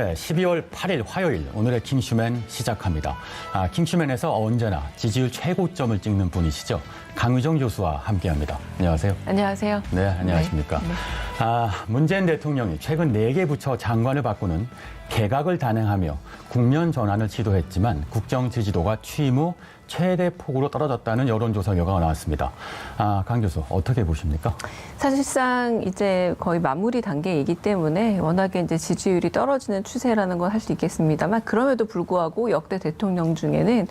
네, 12월 8일 화요일 오늘의 킹슈맨 시작합니다. 킹슈맨에서 언제나 지지율 최고점을 찍는 분이시죠. 강의정 교수와 함께합니다. 안녕하세요. 안녕하세요. 네, 안녕하십니까. 네. 문재인 대통령이 최근 4개 부처 장관을 바꾸는 개각을 단행하며 국면 전환을 시도했지만 국정 지지도가 취임 후 최대 폭으로 떨어졌다는 여론조사 결과가 나왔습니다. 강 교수, 어떻게 보십니까? 사실상 이제 거의 마무리 단계이기 때문에 워낙에 이제 지지율이 떨어지는 추세라는 건 할 수 있겠습니다만 그럼에도 불구하고 역대 대통령 중에는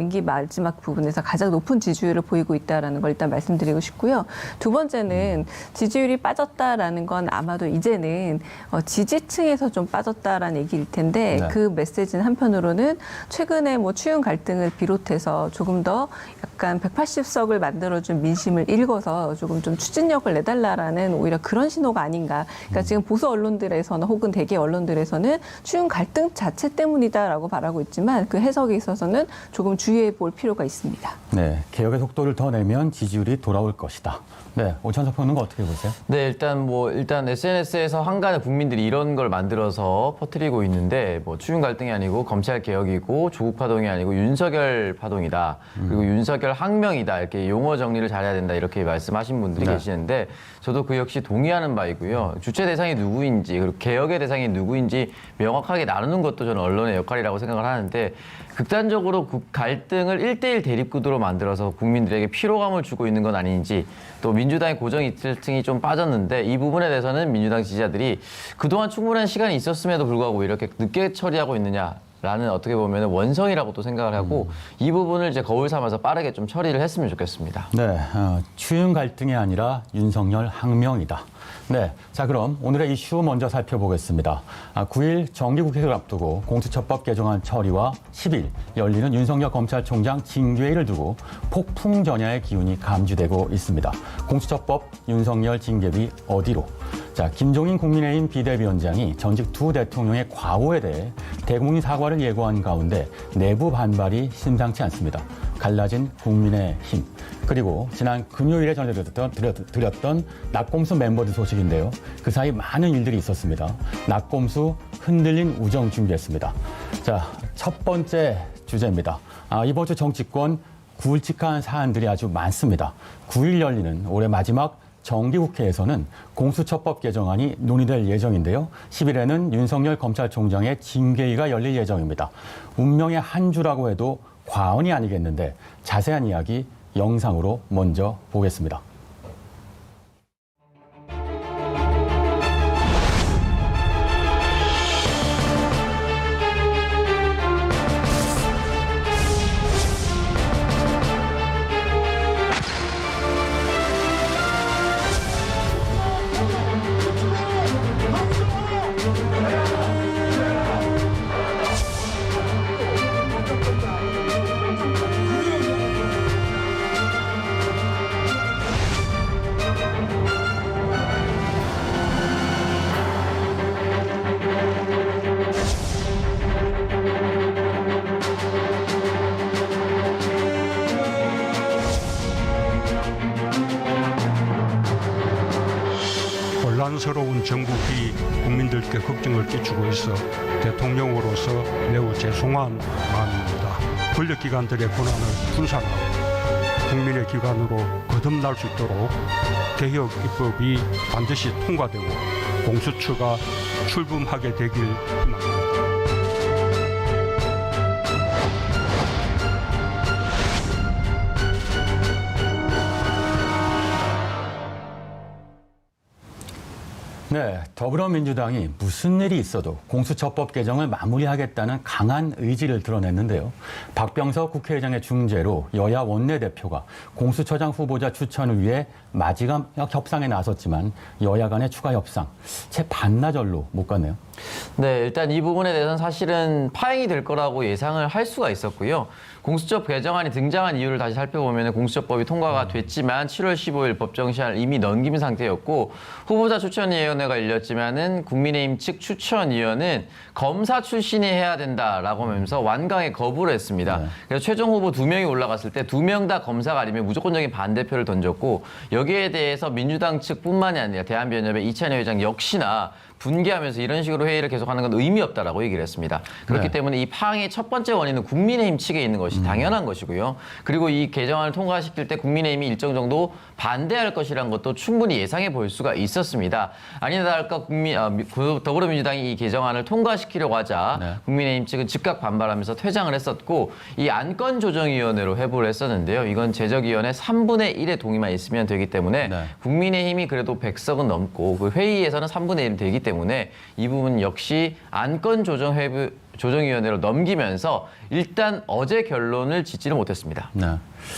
임기 마지막 부분에서 가장 높은 지지율을 보이고 있다라는 걸 일단 말씀드리고 싶고요. 두 번째는 지지율이 빠졌다라는 건 아마도 이제는 지지층에서 좀 빠졌다라는 얘기일 텐데 네. 그 메시지는 한편으로는 최근에 뭐 추윤 갈등을 비롯해서 조금 더 약간 180석을 만들어준 민심을 읽어서 조금 좀 추진력을 내달라라는 오히려 그런 신호가 아닌가. 그러니까 지금 보수 언론들에서는 혹은 대개 언론들에서는 추윤 갈등 자체 때문이다라고 말하고 있지만 그 해석에 있어서는 조금 주의해 볼 필요가 있습니다. 네, 개혁의 속도를 더 내면 지지율이 돌아올 것이다. 네, 오찬석 평론가 어떻게 보세요? 네, 일단 SNS에서 한간에 국민들이 이런 걸 만들어서 퍼뜨리고 있는데 추윤 갈등이 아니고 검찰 개혁이고 조국 파동이 아니고 윤석열 파동이다. 그리고 윤석열 항명이다. 이렇게 용어 정리를 잘해야 된다. 이렇게 말씀하신 분들이 네. 계시는데 저도 그 역시 동의하는 바이고요. 주체 대상이 누구인지 그리고 개혁의 대상이 누구인지 명확하게 나누는 것도 저는 언론의 역할이라고 생각을 하는데 극단적으로 갈등을 1대1 대립구도로 만들어서 국민들에게 피로감을 주고 있는 건 아닌지 또 민주당의 고정 이틀층이 좀 빠졌는데 이 부분에 대해서는 민주당 지지자들이 그동안 충분한 시간이 있었음에도 불구하고 왜 이렇게 늦게 처리하고 있느냐라는 어떻게 보면 원성이라고 또 생각을 하고 이 부분을 이제 거울 삼아서 빠르게 좀 처리를 했으면 좋겠습니다. 네, 추윤 갈등이 아니라 윤석열 항명이다. 네, 자 그럼 오늘의 이슈 먼저 살펴보겠습니다. 9일 정기국회를 앞두고 공수처법 개정안 처리와 10일 열리는 윤석열 검찰총장 징계회의를 두고 폭풍 전야의 기운이 감지되고 있습니다. 공수처법 윤석열 징계위 어디로? 자, 김종인 국민의힘 비대위원장이 전직 두 대통령의 과오에 대해 대국민 사과를 예고한 가운데 내부 반발이 심상치 않습니다. 갈라진 국민의힘. 그리고 지난 금요일에 전해드렸던 낙곰수 멤버들 소식인데요. 그 사이 많은 일들이 있었습니다. 낙곰수 흔들린 우정 준비했습니다. 자, 첫 번째 주제입니다. 이번 주 정치권 굵직한 사안들이 아주 많습니다. 9일 열리는 올해 마지막 정기국회에서는 공수처법 개정안이 논의될 예정인데요. 10일에는 윤석열 검찰총장의 징계위가 열릴 예정입니다. 운명의 한 주라고 해도 과언이 아니겠는데 자세한 이야기 영상으로 먼저 보겠습니다. 혼란스러운 정국이 국민들께 걱정을 끼치고 있어 대통령으로서 매우 죄송한 마음입니다. 권력기관들의 권한을 분산하고 국민의 기관으로 거듭날 수 있도록 개혁 입법이 반드시 통과되고 공수처가 출범하게 되길 희망합니다. 네, 더불어민주당이 무슨 일이 있어도 공수처법 개정을 마무리하겠다는 강한 의지를 드러냈는데요. 박병석 국회의장의 중재로 여야 원내대표가 공수처장 후보자 추천을 위해 마지막 협상에 나섰지만 여야 간의 추가 협상, 채 반나절로 못 갔네요. 네, 일단 이 부분에 대해서는 사실은 파행이 될 거라고 예상을 할 수가 있었고요. 공수처법 개정안이 등장한 이유를 다시 살펴보면 공수처법이 통과가 됐지만 7월 15일 법정 시한을 이미 넘긴 상태였고 후보자 추천위원회가 열렸지만은 국민의힘 측 추천위원은 검사 출신이 해야 된다라고 하면서 완강히 거부를 했습니다. 네. 그래서 최종 후보 2명이 올라갔을 때 2명 다 검사가 아니면 무조건적인 반대표를 던졌고 여기에 대해서 민주당 측뿐만이 아니라 대한변협의 이찬희 회장 역시나 분개하면서 이런 식으로 회의를 계속하는 건 의미 없다라고 얘기를 했습니다. 그렇기 네. 때문에 이 파행의 첫 번째 원인은 국민의힘 측에 있는 것이 당연한 것이고요. 그리고 이 개정안을 통과시킬 때 국민의힘이 일정 정도 반대할 것이라는 것도 충분히 예상해 볼 수가 있었습니다. 아니나 다를까 더불어민주당이 이 개정안을 통과시키려고 하자 네. 국민의힘 측은 즉각 반발하면서 퇴장을 했었고 이 안건조정위원회로 회부를 했었는데요. 이건 제적위원회 3분의 1의 동의만 있으면 되기 때문에 네. 국민의힘이 그래도 100석은 넘고 그 회의에서는 3분의 1이 되기 때문에 이 부분 역시 안건조정위원회로 넘기면서 일단 어제 결론을 짓지를 못했습니다. 네.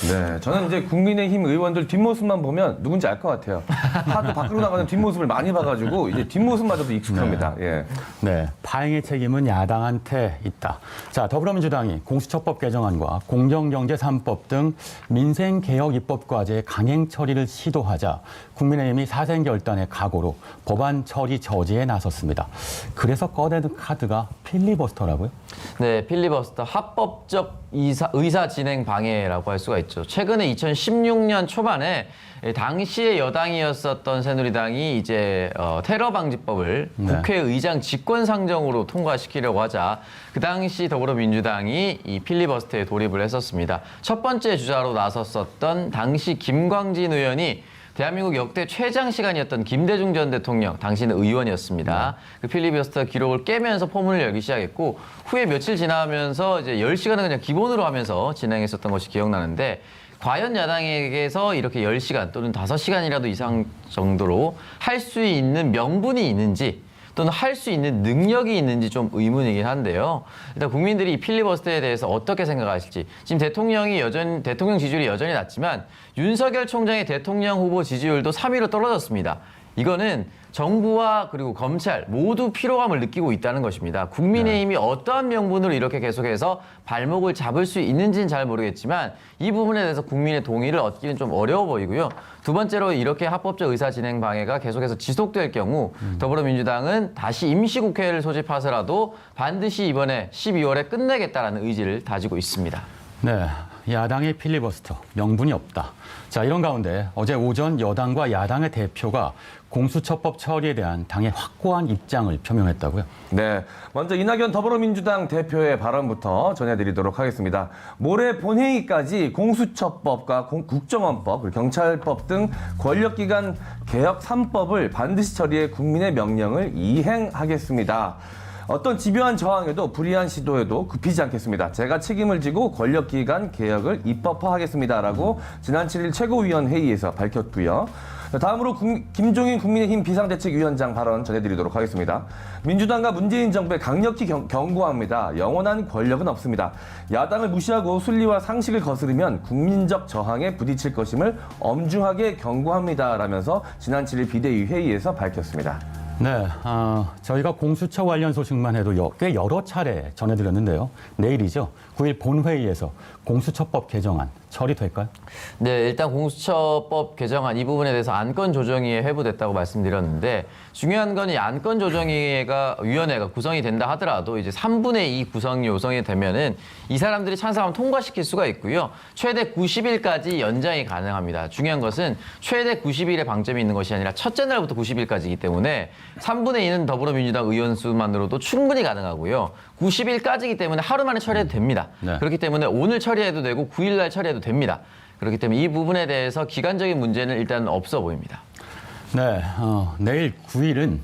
네, 저는 이제 국민의힘 의원들 뒷모습만 보면 누군지 알 것 같아요. 하도 밖으로 나가는 뒷모습을 많이 봐가지고 이제 뒷모습마저도 익숙합니다. 예. 네, 파행의 책임은 야당한테 있다. 자, 더불어민주당이 공수처법 개정안과 공정경제 3법 등 민생개혁 입법 과제의 강행 처리를 시도하자 국민의힘이 사생결단의 각오로 법안 처리 저지에 나섰습니다. 그래서 꺼내든 카드가 필리버스터라고요? 네, 필리버스터 합법적 의사 진행 방해라고 할 수가 있죠. 최근에 2016년 초반에 당시의 여당이었었던 새누리당이 이제 테러 방지법을 네. 국회의장 직권상정으로 통과시키려고 하자 그 당시 더불어민주당이 이 필리버스터에 돌입을 했었습니다. 첫 번째 주자로 나섰었던 당시 김광진 의원이 대한민국 역대 최장시간이었던 김대중 전 대통령, 당시는 의원이었습니다. 그 필리버스터 기록을 깨면서 포문을 열기 시작했고 후에 며칠 지나면서 이제 10시간은 그냥 기본으로 하면서 진행했었던 것이 기억나는데 과연 야당에게서 이렇게 10시간 또는 5시간이라도 이상 정도로 할 수 있는 명분이 있는지 또는 할 수 있는 능력이 있는지 좀 의문이긴 한데요. 일단 국민들이 이 필리버스터에 대해서 어떻게 생각하실지. 지금 대통령 지지율이 여전히 낮지만 윤석열 총장의 대통령 후보 지지율도 3위로 떨어졌습니다. 이거는 정부와 그리고 검찰 모두 피로감을 느끼고 있다는 것입니다. 국민의힘이 어떠한 명분으로 이렇게 계속해서 발목을 잡을 수 있는지는 잘 모르겠지만 이 부분에 대해서 국민의 동의를 얻기는 좀 어려워 보이고요. 두 번째로 이렇게 합법적 의사 진행 방해가 계속해서 지속될 경우 더불어민주당은 다시 임시국회를 소집하서라도 반드시 이번에 12월에 끝내겠다라는 의지를 다지고 있습니다. 네, 야당의 필리버스터, 명분이 없다. 자, 이런 가운데 어제 오전 여당과 야당의 대표가 공수처법 처리에 대한 당의 확고한 입장을 표명했다고요? 네, 먼저 이낙연 더불어민주당 대표의 발언부터 전해드리도록 하겠습니다. 모레 본회의까지 공수처법과 국정원법, 그리고 경찰법 등 권력기관 개혁 3법을 반드시 처리해 국민의 명령을 이행하겠습니다. 어떤 집요한 저항에도 불이한 시도에도 굽히지 않겠습니다. 제가 책임을 지고 권력기관 개혁을 입법화하겠습니다라고 지난 7일 최고위원회의에서 밝혔고요. 다음으로 김종인 국민의힘 비상대책위원장 발언 전해드리도록 하겠습니다. 민주당과 문재인 정부에 강력히 경고합니다. 영원한 권력은 없습니다. 야당을 무시하고 순리와 상식을 거스르면 국민적 저항에 부딪힐 것임을 엄중하게 경고합니다. 라면서 지난 7일 비대위 회의에서 밝혔습니다. 네, 저희가 공수처 관련 소식만 해도 꽤 여러 차례 전해드렸는데요. 내일이죠. 9일 본회의에서 공수처법 개정안 처리될까요? 네, 일단 공수처법 개정안 이 부분에 대해서 안건조정위에 회부됐다고 말씀드렸는데 중요한 건 이 안건조정위원회가 구성이 된다 하더라도 이제 3분의 2 구성 요성이 되면은 이 사람들이 찬성하면 통과시킬 수가 있고요. 최대 90일까지 연장이 가능합니다. 중요한 것은 최대 90일의 방점이 있는 것이 아니라 첫째 날부터 90일까지이기 때문에 3분의 2는 더불어민주당 의원 수만으로도 충분히 가능하고요. 90일까지이기 때문에 하루 만에 처리해도 됩니다. 네. 그렇기 때문에 오늘 처리해도 되고 9일 날 처리해도 됩니다. 그렇기 때문에 이 부분에 대해서 기간적인 문제는 일단 없어 보입니다. 네, 내일 9일은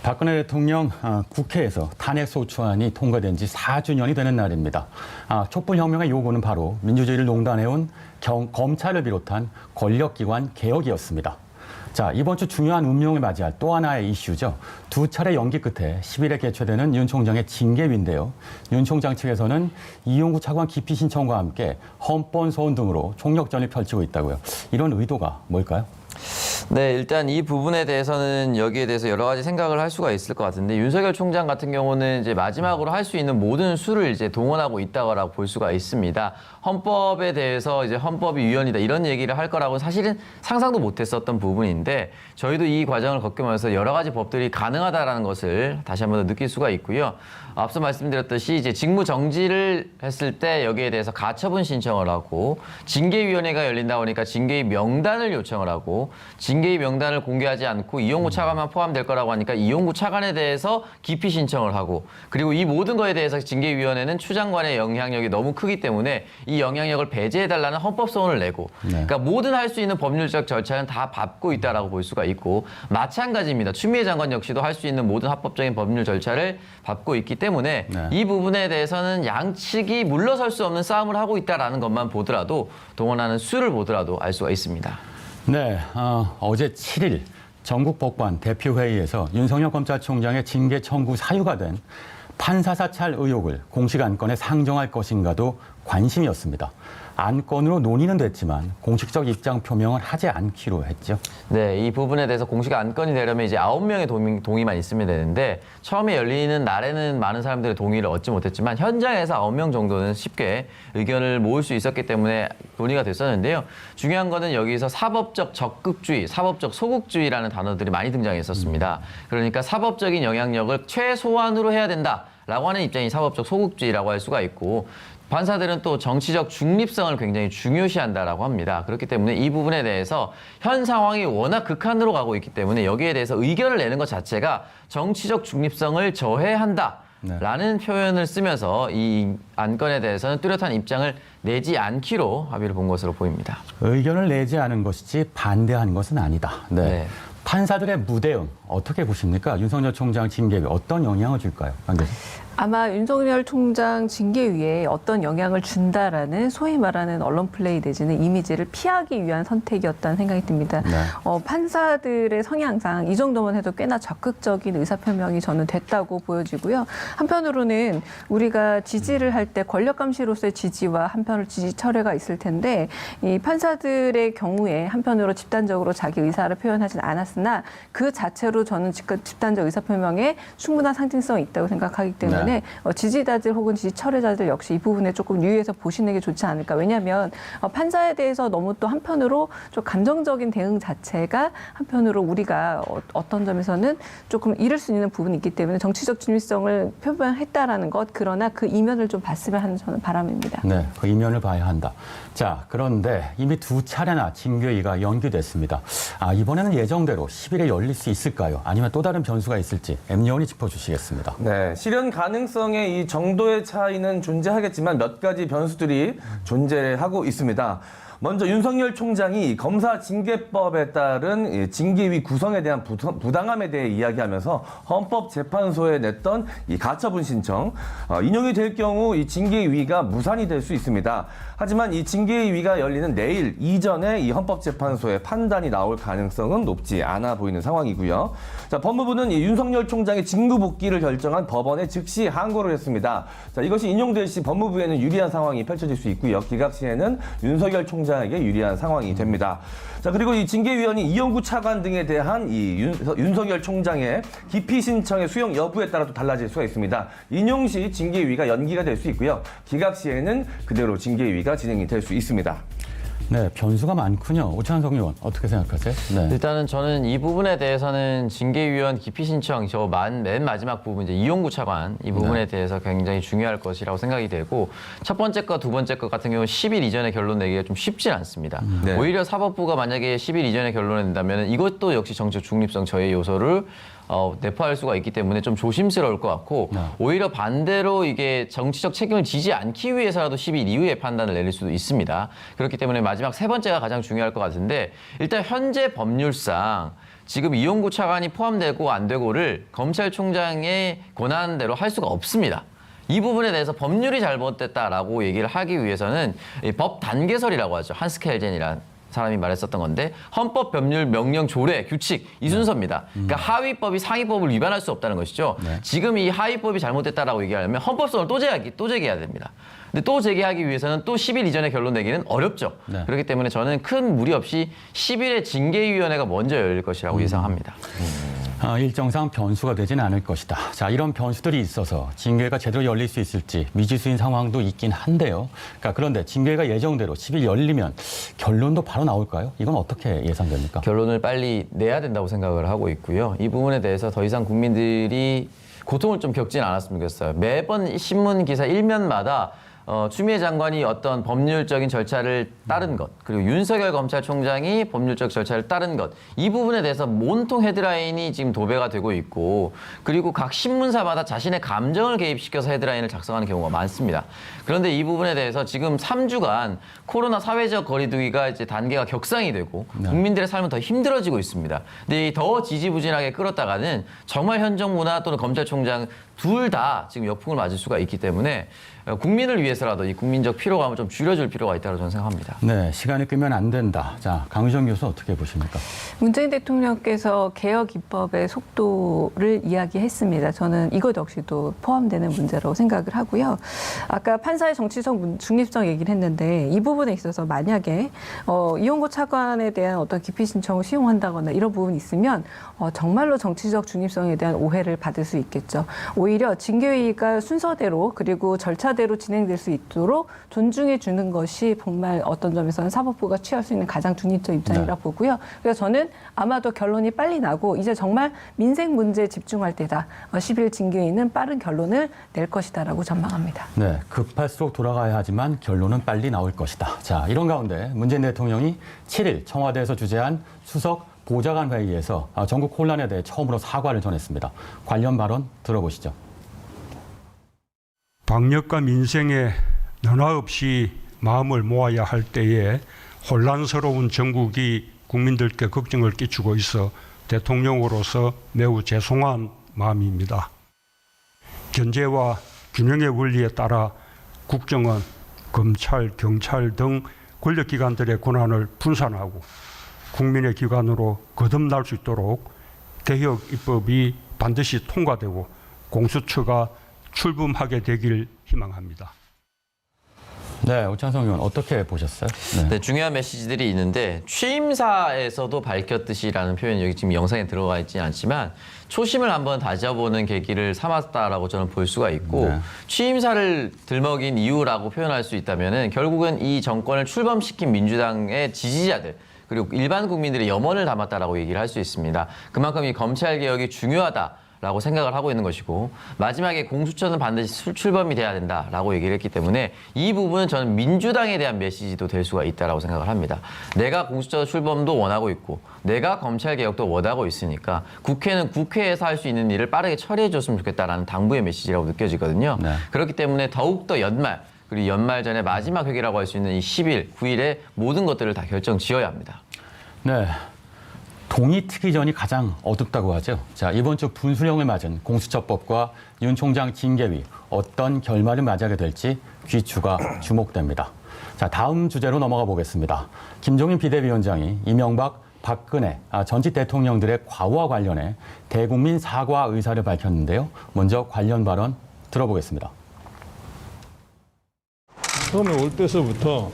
박근혜 대통령 국회에서 탄핵소추안이 통과된 지 4주년이 되는 날입니다. 촛불혁명의 요구는 바로 민주주의를 농단해온 검찰을 비롯한 권력기관 개혁이었습니다. 자, 이번 주 중요한 운명을 맞이할 또 하나의 이슈죠. 두 차례 연기 끝에 10일에 개최되는 윤 총장의 징계위인데요. 윤 총장 측에서는 이용구 차관 기피 신청과 함께 헌법 소원 등으로 총력전을 펼치고 있다고요. 이런 의도가 뭘까요? 네, 일단 이 부분에 대해서는 여기에 대해서 여러 가지 생각을 할 수가 있을 것 같은데 윤석열 총장 같은 경우는 이제 마지막으로 할 수 있는 모든 수를 이제 동원하고 있다고 볼 수가 있습니다. 헌법에 대해서 이제 헌법이 위헌이다 이런 얘기를 할 거라고 사실은 상상도 못했었던 부분인데 저희도 이 과정을 겪으면서 여러 가지 법들이 가능하다라는 것을 다시 한번 더 느낄 수가 있고요. 앞서 말씀드렸듯이 이제 직무 정지를 했을 때 여기에 대해서 가처분 신청을 하고 징계위원회가 열린다 보니까 징계위 명단을 요청을 하고 징계위 명단을 공개하지 않고 이용구 차관만 포함될 거라고 하니까 이용구 차관에 대해서 기피 신청을 하고 그리고 이 모든 거에 대해서 징계위원회는 추 장관의 영향력이 너무 크기 때문에 이 영향력을 배제해달라는 헌법소원을 내고 그러니까 모든 할 수 있는 법률적 절차는 다 밟고 있다라고 볼 수가 있고 마찬가지입니다. 추미애 장관 역시도 할 수 있는 모든 합법적인 법률 절차를 밟고 있기 때문에 이 부분에 대해서는 양측이 물러설 수 없는 싸움을 하고 있다라는 것만 보더라도 동원하는 수를 보더라도 알 수가 있습니다. 네, 어제 7일 전국 법관 대표회의에서 윤석열 검찰총장의 징계 청구 사유가 된 판사 사찰 의혹을 공식 안건에 상정할 것인가도 관심이었습니다. 안건으로 논의는 됐지만 공식적 입장 표명을 하지 않기로 했죠. 네, 이 부분에 대해서 공식 안건이 되려면 이제 9명의 동의만 있으면 되는데 처음에 열리는 날에는 많은 사람들의 동의를 얻지 못했지만 현장에서 9명 정도는 쉽게 의견을 모을 수 있었기 때문에 논의가 됐었는데요. 중요한 거는 여기서 사법적 적극주의, 사법적 소극주의라는 단어들이 많이 등장했었습니다. 그러니까 사법적인 영향력을 최소한으로 해야 된다라고 하는 입장이 사법적 소극주의라고 할 수가 있고 판사들은 또 정치적 중립성을 굉장히 중요시한다라고 합니다. 그렇기 때문에 이 부분에 대해서 현 상황이 워낙 극한으로 가고 있기 때문에 여기에 대해서 의견을 내는 것 자체가 정치적 중립성을 저해한다라는 표현을 쓰면서 이 안건에 대해서는 뚜렷한 입장을 내지 않기로 합의를 본 것으로 보입니다. 의견을 내지 않은 것이지 반대한 것은 아니다. 네. 판사들의 무대응 어떻게 보십니까? 윤석열 총장 징계에 어떤 영향을 줄까요? 안 교수? 아마 윤석열 총장 징계위에 어떤 영향을 준다라는 소위 말하는 언론 플레이 내지는 이미지를 피하기 위한 선택이었다는 생각이 듭니다. 네. 판사들의 성향상 이 정도만 해도 꽤나 적극적인 의사표명이 저는 됐다고 보여지고요. 한편으로는 우리가 지지를 할 때 권력감시로서의 지지와 한편으로 지지 철회가 있을 텐데 이 판사들의 경우에 한편으로 집단적으로 자기 의사를 표현하진 않았으나 그 자체로 저는 집단적 의사표명에 충분한 상징성이 있다고 생각하기 때문에 지지자들 혹은 지지 철회자들 역시 이 부분에 조금 유의해서 보시는 게 좋지 않을까. 왜냐하면 판사에 대해서 너무 또 한편으로 좀 감정적인 대응 자체가 한편으로 우리가 어떤 점에서는 조금 잃을 수 있는 부분이 있기 때문에 정치적 중립성을 표명했다라는 것 그러나 그 이면을 좀 봤으면 하는 저는 바람입니다. 네, 그 이면을 봐야 한다. 자, 그런데 이미 2차례나 징계위가 연기됐습니다. 이번에는 예정대로 10일에 열릴 수 있을까요? 아니면 또 다른 변수가 있을지 M여원이 짚어주시겠습니다. 네, 실현 가능성의 이 정도의 차이는 존재하겠지만 몇 가지 변수들이 존재하고 있습니다. 먼저 윤석열 총장이 검사 징계법에 따른 징계위 구성에 대한 부당함에 대해 이야기하면서 헌법재판소에 냈던 이 가처분 신청 인용이 될 경우 이 징계위가 무산이 될 수 있습니다. 하지만 이 징계위가 열리는 내일 이전에 이 헌법재판소의 판단이 나올 가능성은 높지 않아 보이는 상황이고요. 자, 법무부는 이 윤석열 총장의 직무 복귀를 결정한 법원에 즉시 항고를 했습니다. 자, 이것이 인용될 시 법무부에는 유리한 상황이 펼쳐질 수 있고요. 기각 시에는 윤석열 총장에게 유리한 상황이 됩니다. 자, 그리고 이 징계위원이 이용구 차관 등에 대한 이 윤석열 총장의 기피 신청의 수용 여부에 따라 또 달라질 수가 있습니다. 인용 시 징계위가 연기가 될 수 있고요. 기각 시에는 그대로 징계위가 진행이 될 수 있습니다. 네, 변수가 많군요. 오찬석 의원 어떻게 생각하세요? 네. 일단은 저는 이 부분에 대해서는 징계위원 기피 신청 맨 마지막 부분 이제 이용구 차관 이 부분에 대해서 굉장히 중요할 것이라고 생각이 되고 첫 번째 거, 두 번째 거 같은 경우는 10일 이전에 결론 내기가 좀 쉽지 않습니다. 네. 오히려 사법부가 만약에 10일 이전에 결론을 낸다면 이것도 역시 정치적 중립성 저해 요소를 내포할 수가 있기 때문에 좀 조심스러울 것 같고 오히려 반대로 이게 정치적 책임을 지지 않기 위해서라도 10일 이후에 판단을 내릴 수도 있습니다. 그렇기 때문에 마지막 세 번째가 가장 중요할 것 같은데 일단 현재 법률상 지금 이용구 차관이 포함되고 안 되고를 검찰총장의 권한대로 할 수가 없습니다. 이 부분에 대해서 법률이 잘못됐다라고 얘기를 하기 위해서는 법 단계설이라고 하죠. 한스 켈젠이란 사람이 말했었던 건데 헌법, 법률, 명령, 조례, 규칙 이 순서입니다. 그러니까 하위법이 상위법을 위반할 수 없다는 것이죠. 지금 이 하위법이 잘못됐다라고 얘기하려면 헌법소원을 또 제기해야 됩니다. 근데 또 제기하기 위해서는 또 10일 이전에 결론 내기는 어렵죠. 네. 그렇기 때문에 저는 큰 무리 없이 10일에 징계위원회가 먼저 열릴 것이라고 예상합니다. 일정상 변수가 되지는 않을 것이다. 자, 이런 변수들이 있어서 징계가 제대로 열릴 수 있을지 미지수인 상황도 있긴 한데요. 그런데 징계가 예정대로 10일 열리면 결론도 바로 나올까요? 이건 어떻게 예상됩니까? 결론을 빨리 내야 된다고 생각을 하고 있고요. 이 부분에 대해서 더 이상 국민들이 고통을 좀 겪지는 않았으면 좋겠어요. 매번 신문 기사 일면마다 추미애 장관이 어떤 법률적인 절차를 따른 것, 그리고 윤석열 검찰총장이 법률적 절차를 따른 것, 이 부분에 대해서 온통 헤드라인이 지금 도배가 되고 있고, 그리고 각 신문사마다 자신의 감정을 개입시켜서 헤드라인을 작성하는 경우가 많습니다. 그런데 이 부분에 대해서 지금 3주간 코로나 사회적 거리두기가 이제 단계가 격상이 되고 국민들의 삶은 더 힘들어지고 있습니다. 근데 더 지지부진하게 끌었다가는 정말 현 정부나 또는 검찰총장 둘 다 지금 역풍을 맞을 수가 있기 때문에 국민을 위해서라도 이 국민적 피로감을 좀 줄여줄 필요가 있다고 저는 생각합니다. 네, 시간이 끄면 안 된다. 자, 강유정 교수 어떻게 보십니까? 문재인 대통령께서 개혁 입법의 속도를 이야기했습니다. 저는 이것 역시도 포함되는 문제라고 생각을 하고요. 아까 판사의 정치적 중립성 얘기를 했는데 이 부분에 있어서 만약에 이용고 차관에 대한 어떤 기피 신청을 수용한다거나 이런 부분이 있으면 정말로 정치적 중립성에 대한 오해를 받을 수 있겠죠. 오히려 징계위가 순서대로 그리고 절차대로 진행될 수 있도록 존중해 주는 것이 정말 어떤 점에서는 사법부가 취할 수 있는 가장 중립적 입장이라 보고요. 그래서 저는 아마도 결론이 빨리 나고 이제 정말 민생 문제에 집중할 때다. 10일 징계위는 빠른 결론을 낼 것이다라고 전망합니다. 네, 급할수록 돌아가야 하지만 결론은 빨리 나올 것이다. 자, 이런 가운데 문재인 대통령이 7일 청와대에서 주재한 수석 보좌관 회의에서 전국 혼란에 대해 처음으로 사과를 전했습니다. 관련 발언 들어보시죠. 방역과 민생에 너나 없이 마음을 모아야 할 때에 혼란스러운 정국이 국민들께 걱정을 끼치고 있어 대통령으로서 매우 죄송한 마음입니다. 견제와 균형의 원리에 따라 국정원, 검찰, 경찰 등 권력기관들의 권한을 분산하고 국민의 기관으로 거듭날 수 있도록 개혁 입법이 반드시 통과되고 공수처가 출범하게 되길 희망합니다. 네, 오찬성 의원 어떻게 보셨어요? 네, 중요한 메시지들이 있는데 취임사에서도 밝혔듯이라는 표현이 여기 지금 영상에 들어가 있지는 않지만 초심을 한번 다져보는 계기를 삼았다라고 저는 볼 수가 있고 네. 취임사를 들먹인 이유라고 표현할 수 있다면은 결국은 이 정권을 출범시킨 민주당의 지지자들 그리고 일반 국민들의 염원을 담았다라고 얘기를 할 수 있습니다. 그만큼 이 검찰 개혁이 중요하다라고 생각을 하고 있는 것이고 마지막에 공수처는 반드시 출범이 돼야 된다라고 얘기를 했기 때문에 이 부분은 저는 민주당에 대한 메시지도 될 수가 있다라고 생각을 합니다. 내가 공수처 출범도 원하고 있고 내가 검찰 개혁도 원하고 있으니까 국회는 국회에서 할 수 있는 일을 빠르게 처리해 줬으면 좋겠다라는 당부의 메시지라고 느껴지거든요. 네. 그렇기 때문에 더욱더 그리고 연말 전에 마지막 회기라고 할 수 있는 이 10일, 9일에 모든 것들을 다 결정 지어야 합니다. 네. 동이 트기 전이 가장 어둡다고 하죠. 자, 이번 주 분수령을 맞은 공수처법과 윤 총장 징계위 어떤 결말을 맞이하게 될지 귀추가 주목됩니다. 자, 다음 주제로 넘어가 보겠습니다. 김종인 비대위원장이 이명박, 박근혜 전직 대통령들의 과오와 관련해 대국민 사과 의사를 밝혔는데요. 먼저 관련 발언 들어보겠습니다. 처음에 올 때서부터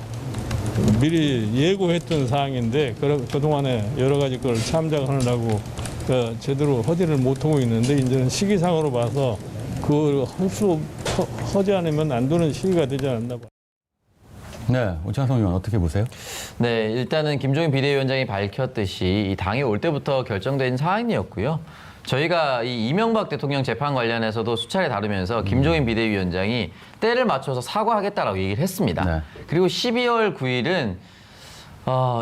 미리 예고했던 사항인데 그동안에 여러 가지 걸 참작하느라고 제대로 허지를 못하고 있는데 이제는 시기상으로 봐서 그걸 허지 않으면 안 되는 시기가 되지 않았나 봐요. 네, 오찬성 의원 어떻게 보세요? 네, 일단은 김종인 비대위원장이 밝혔듯이 이 당이 올 때부터 결정된 사안이었고요. 저희가 이 이명박 대통령 재판 관련해서도 수차례 다루면서 김종인 비대위원장이 때를 맞춰서 사과하겠다라고 얘기를 했습니다. 네. 그리고 12월 9일은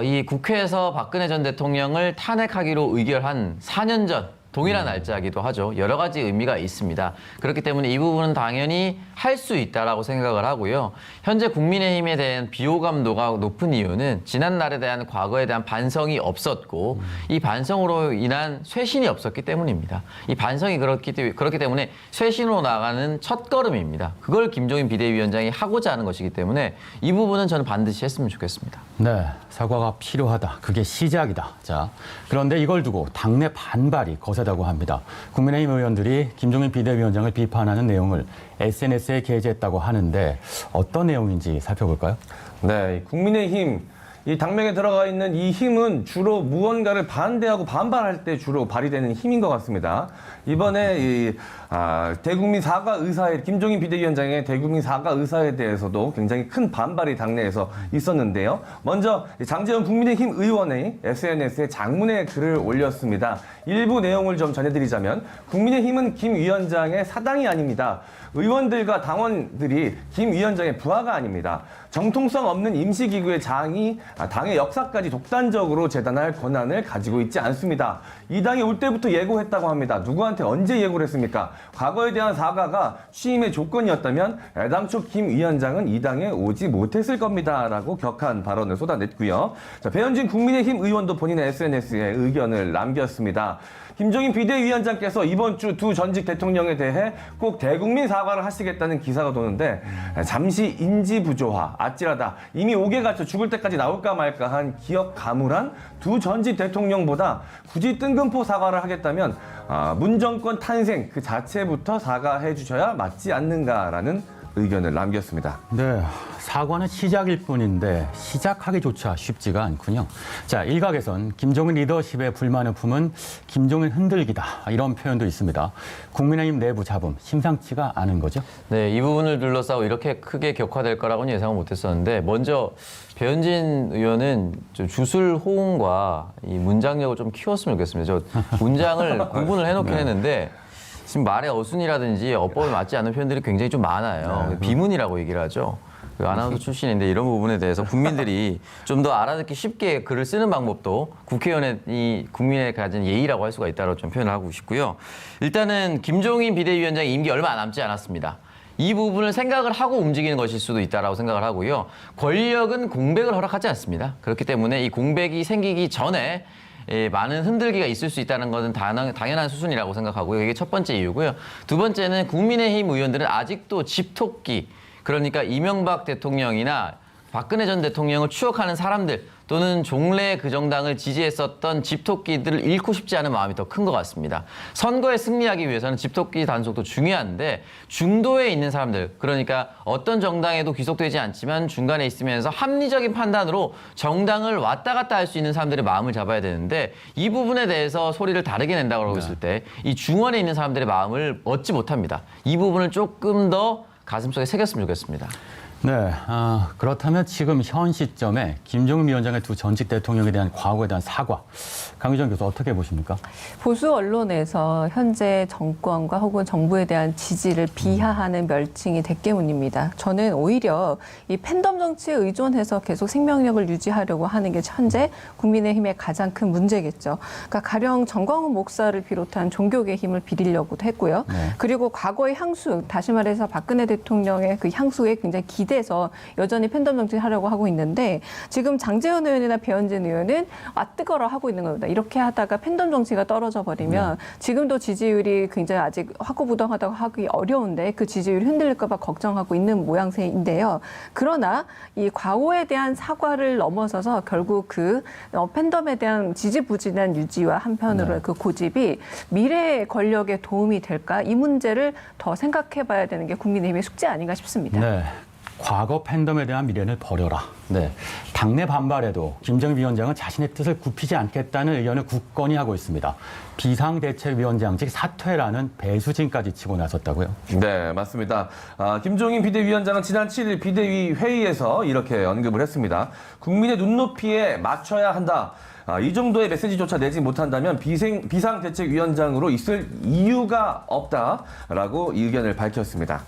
이 국회에서 박근혜 전 대통령을 탄핵하기로 의결한 4년 전 동일한 날짜이기도 하죠. 여러 가지 의미가 있습니다. 그렇기 때문에 이 부분은 당연히 할 수 있다라고 생각을 하고요. 현재 국민의힘에 대한 비호감도가 높은 이유는 지난날에 대한 과거에 대한 반성이 없었고 이 반성으로 인한 쇄신이 없었기 때문입니다. 이 반성이 그렇기 때문에 쇄신으로 나가는 첫걸음입니다. 그걸 김종인 비대위원장이 하고자 하는 것이기 때문에 이 부분은 저는 반드시 했으면 좋겠습니다. 네, 사과가 필요하다. 그게 시작이다. 자, 그런데 이걸 두고 당내 반발이 거세다고 합니다. 국민의힘 의원들이 김종인 비대위원장을 비판하는 내용을 SNS에 게재했다고 하는데 어떤 내용인지 살펴볼까요? 네, 국민의힘 이 당명에 들어가 있는 이 힘은 주로 무언가를 반대하고 반발할 때 주로 발휘되는 힘인 것 같습니다. 이번에 대국민 사과 의사회, 김종인 비대위원장의 대국민 사과 의사에 대해서도 굉장히 큰 반발이 당내에서 있었는데요. 먼저 장제원 국민의힘 의원의 SNS에 장문의 글을 올렸습니다. 일부 내용을 좀 전해드리자면 국민의힘은 김 위원장의 사당이 아닙니다. 의원들과 당원들이 김 위원장의 부하가 아닙니다. 정통성 없는 임시기구의 장이 당의 역사까지 독단적으로 재단할 권한을 가지고 있지 않습니다. 이 당이 올 때부터 예고했다고 합니다. 누구한테 언제 예고를 했습니까? 과거에 대한 사과가 취임의 조건이었다면 애당초 김 위원장은 이 당에 오지 못했을 겁니다. 라고 격한 발언을 쏟아냈고요. 자, 배현진 국민의힘 의원도 본인의 SNS에 의견을 남겼습니다. 김종인 비대위원장께서 이번 주 두 전직 대통령에 대해 꼭 대국민 사과를 하시겠다는 기사가 도는데 잠시 인지 부조화, 아찔하다. 이미 옥에 갇혀 죽을 때까지 나올까 말까 한 기억 가물한 두 전직 대통령보다 굳이 뜬금포 사과를 하겠다면 문 정권 탄생 그 자체부터 사과해 주셔야 맞지 않는가라는 의견을 남겼습니다. 네, 사과는 시작일 뿐인데 시작하기조차 쉽지가 않군요. 자, 일각에선 김종인 리더십에 불만을 품은 김종인 흔들기다 이런 표현도 있습니다. 국민의힘 내부 잡음 심상치가 않은 거죠? 네, 이 부분을 둘러싸고 이렇게 크게 격화될 거라고는 예상을 못했었는데 먼저 배현진 의원은 좀 주술 호응과 이 문장력을 좀 키웠으면 좋겠습니다. 저 문장을 구분을 해놓긴 했는데 지금 말의 어순이라든지 어법에 맞지 않는 표현들이 굉장히 좀 많아요. 비문이라고 얘기를 하죠. 그 아나운서 출신인데 이런 부분에 대해서 국민들이 좀 더 알아듣기 쉽게 글을 쓰는 방법도 국회의원의 이 국민에 가진 예의라고 할 수가 있다고 좀 표현을 하고 싶고요. 일단은 김종인 비대위원장의 임기 얼마 남지 않았습니다. 이 부분을 생각을 하고 움직이는 것일 수도 있다라고 생각을 하고요. 권력은 공백을 허락하지 않습니다. 그렇기 때문에 이 공백이 생기기 전에 많은 흔들기가 있을 수 있다는 것은 당연한 수순이라고 생각하고요. 이게 첫 번째 이유고요. 두 번째는 국민의힘 의원들은 아직도 집토끼, 그러니까 이명박 대통령이나 박근혜 전 대통령을 추억하는 사람들 또는 종래 그 정당을 지지했었던 집토끼들을 잃고 싶지 않은 마음이 더 큰 것 같습니다. 선거에 승리하기 위해서는 집토끼 단속도 중요한데 중도에 있는 사람들, 그러니까 어떤 정당에도 귀속되지 않지만 중간에 있으면서 합리적인 판단으로 정당을 왔다 갔다 할 수 있는 사람들의 마음을 잡아야 되는데 이 부분에 대해서 소리를 다르게 낸다고 했을 때 이 중원에 있는 사람들의 마음을 얻지 못합니다. 이 부분을 조금 더 가슴속에 새겼으면 좋겠습니다. 네, 그렇다면 지금 현 시점에 김종인 위원장의 두 전직 대통령에 대한 과거에 대한 사과, 강유정 교수 어떻게 보십니까? 보수 언론에서 현재 정권과 혹은 정부에 대한 지지를 비하하는 멸칭이 대깨문입니다. 저는 오히려 이 팬덤 정치에 의존해서 계속 생명력을 유지하려고 하는 게 현재 국민의힘의 가장 큰 문제겠죠. 그러니까 가령 정광훈 목사를 비롯한 종교계 힘을 비리려고도 했고요. 네. 그리고 과거의 향수, 다시 말해서 박근혜 대통령의 그 향수에 굉장히 기대서 여전히 팬덤 정치를 하려고 하고 있는데 지금 장제원 의원이나 배현진 의원은 뜨거라 하고 있는 겁니다. 이렇게 하다가 팬덤 정치가 떨어져 버리면 지금도 지지율이 굉장히 아직 확고부동하다고 하기 어려운데 그 지지율이 흔들릴까 봐 걱정하고 있는 모양새인데요. 그러나 이 과거에 대한 사과를 넘어서서 결국 그 팬덤에 대한 지지부진한 유지와 한편으로 그 고집이 미래의 권력에 도움이 될까? 이 문제를 더 생각해 봐야 되는 게 국민의힘의 숙제 아닌가 싶습니다. 네. 과거 팬덤에 대한 미련을 버려라. 네. 당내 반발에도 김정인 위원장은 자신의 뜻을 굽히지 않겠다는 의견을 굳건히 하고 있습니다. 비상대책위원장직 사퇴라는 배수진까지 치고 나섰다고요? 네, 맞습니다. 김종인 비대위원장은 지난 7일 비대위 회의에서 이렇게 언급을 했습니다. 국민의 눈높이에 맞춰야 한다. 이 정도의 메시지조차 내지 못한다면 비상대책위원장으로 있을 이유가 없다라고 의견을 밝혔습니다.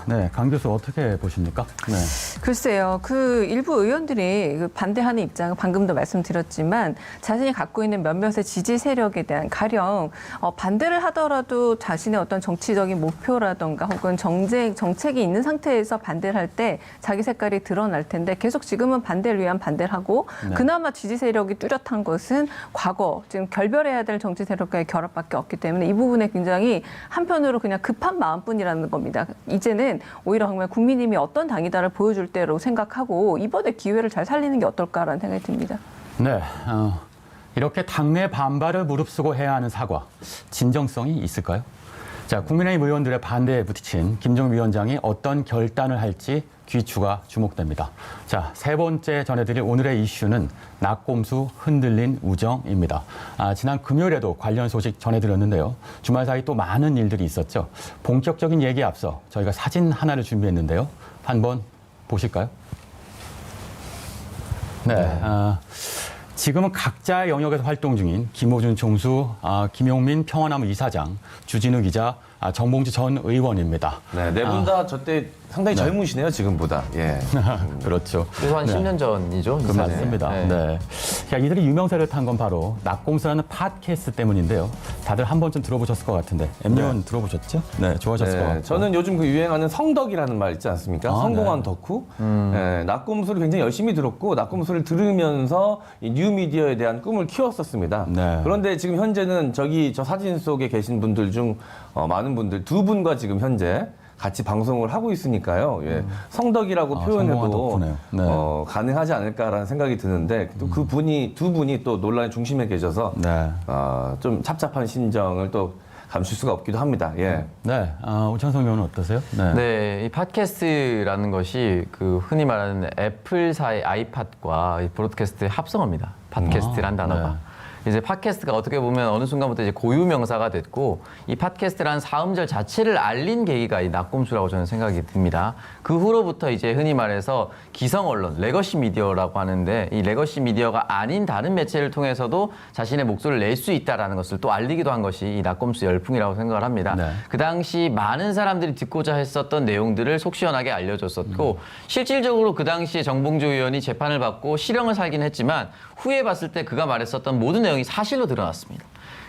네, 강 교수 어떻게 보십니까? 네. 글쎄요, 그 일부 의원들이 반대하는 입장은 방금도 말씀드렸지만 자신이 갖고 있는 몇몇의 지지 세력에 대한 가령 반대를 하더라도 자신의 어떤 정치적인 목표라던가 혹은 정책이 있는 상태에서 반대를 할 때 자기 색깔이 드러날 텐데 계속 지금은 반대를 위한 반대를 하고 그나마 지지 세력이 뚜렷한 것은 과거 지금 결별해야 될 정치 세력과의 결합밖에 없기 때문에 이 부분에 굉장히 한편으로 그냥 급한 마음뿐이라는 겁니다. 이제는 오히려 정말 국민님이 어떤 당이다를 보여줄 때로 생각하고 이번에 기회를 잘 살리는 게 어떨까라는 생각이 듭니다. 네, 이렇게 당내 반발을 무릅쓰고 해야 하는 사과, 진정성이 있을까요? 자, 국민의힘 의원들의 반대에 부딪힌 김종인 위원장이 어떤 결단을 할지 귀추가 주목됩니다. 자, 세 번째 전해드릴 오늘의 이슈는 낙곰수 흔들린 우정입니다. 지난 금요일에도 관련 소식 전해드렸는데요. 주말 사이 또 많은 일들이 있었죠. 본격적인 얘기에 앞서 저희가 사진 하나를 준비했는데요. 한번 보실까요? 네. 지금은 각자의 영역에서 활동 중인 김호준 총수, 김용민 평화나무 이사장, 주진우 기자, 정봉주 전 의원입니다. 네, 네 분 다 저 때 상당히 젊으시네요, 지금보다. 예. 그렇죠. 그래서 한 10년 전이죠. 그 맞습니다. 네. 네. 자, 이들이 유명세를 탄 건 바로 낙곰수라는 팟캐스트 때문인데요. 다들 한 번쯤 들어보셨을 것 같은데, 엠리온 들어보셨죠? 네, 좋아하셨을 것 같아요. 저는 요즘 그 유행하는 성덕이라는 말 있지 않습니까? 성공한 네. 덕후. 네, 낙곰수를 굉장히 열심히 들었고 낙곰수를 들으면서 이 뉴미디어에 대한 꿈을 키웠었습니다. 네. 그런데 지금 현재는 저 사진 속에 계신 분들 중 많은 분들, 두 분과 지금 현재 같이 방송을 하고 있으니까요. 예. 성덕이라고 성공한 표현해도 덕후네요. 네. 가능하지 않을까라는 생각이 드는데 또 두 분이 또 논란의 중심에 계셔서 네. 좀 찹찹한 심정을 또 감출 수가 없기도 합니다. 예. 네. 오창석 의원은 어떠세요? 네. 네, 이 팟캐스트라는 것이 그 흔히 말하는 애플사의 아이팟과 이 브로드캐스트의 합성어입니다. 팟캐스트란 단어가. 네. 이제 팟캐스트가 어떻게 보면 어느 순간부터 이제 고유 명사가 됐고 이 팟캐스트라는 사음절 자체를 알린 계기가 이 낙곰수라고 저는 생각이 듭니다. 그 후로부터 이제 흔히 말해서 기성 언론, 레거시 미디어라고 하는데 이 레거시 미디어가 아닌 다른 매체를 통해서도 자신의 목소리를 낼 수 있다라는 것을 또 알리기도 한 것이 이 낙곰수 열풍이라고 생각을 합니다. 네. 그 당시 많은 사람들이 듣고자 했었던 내용들을 속 시원하게 알려줬었고 실질적으로 그 당시에 정봉주 의원이 재판을 받고 실형을 살긴 했지만 후에 봤을 때 그가 말했었던 모든 내용이 사실로 드러났습니다.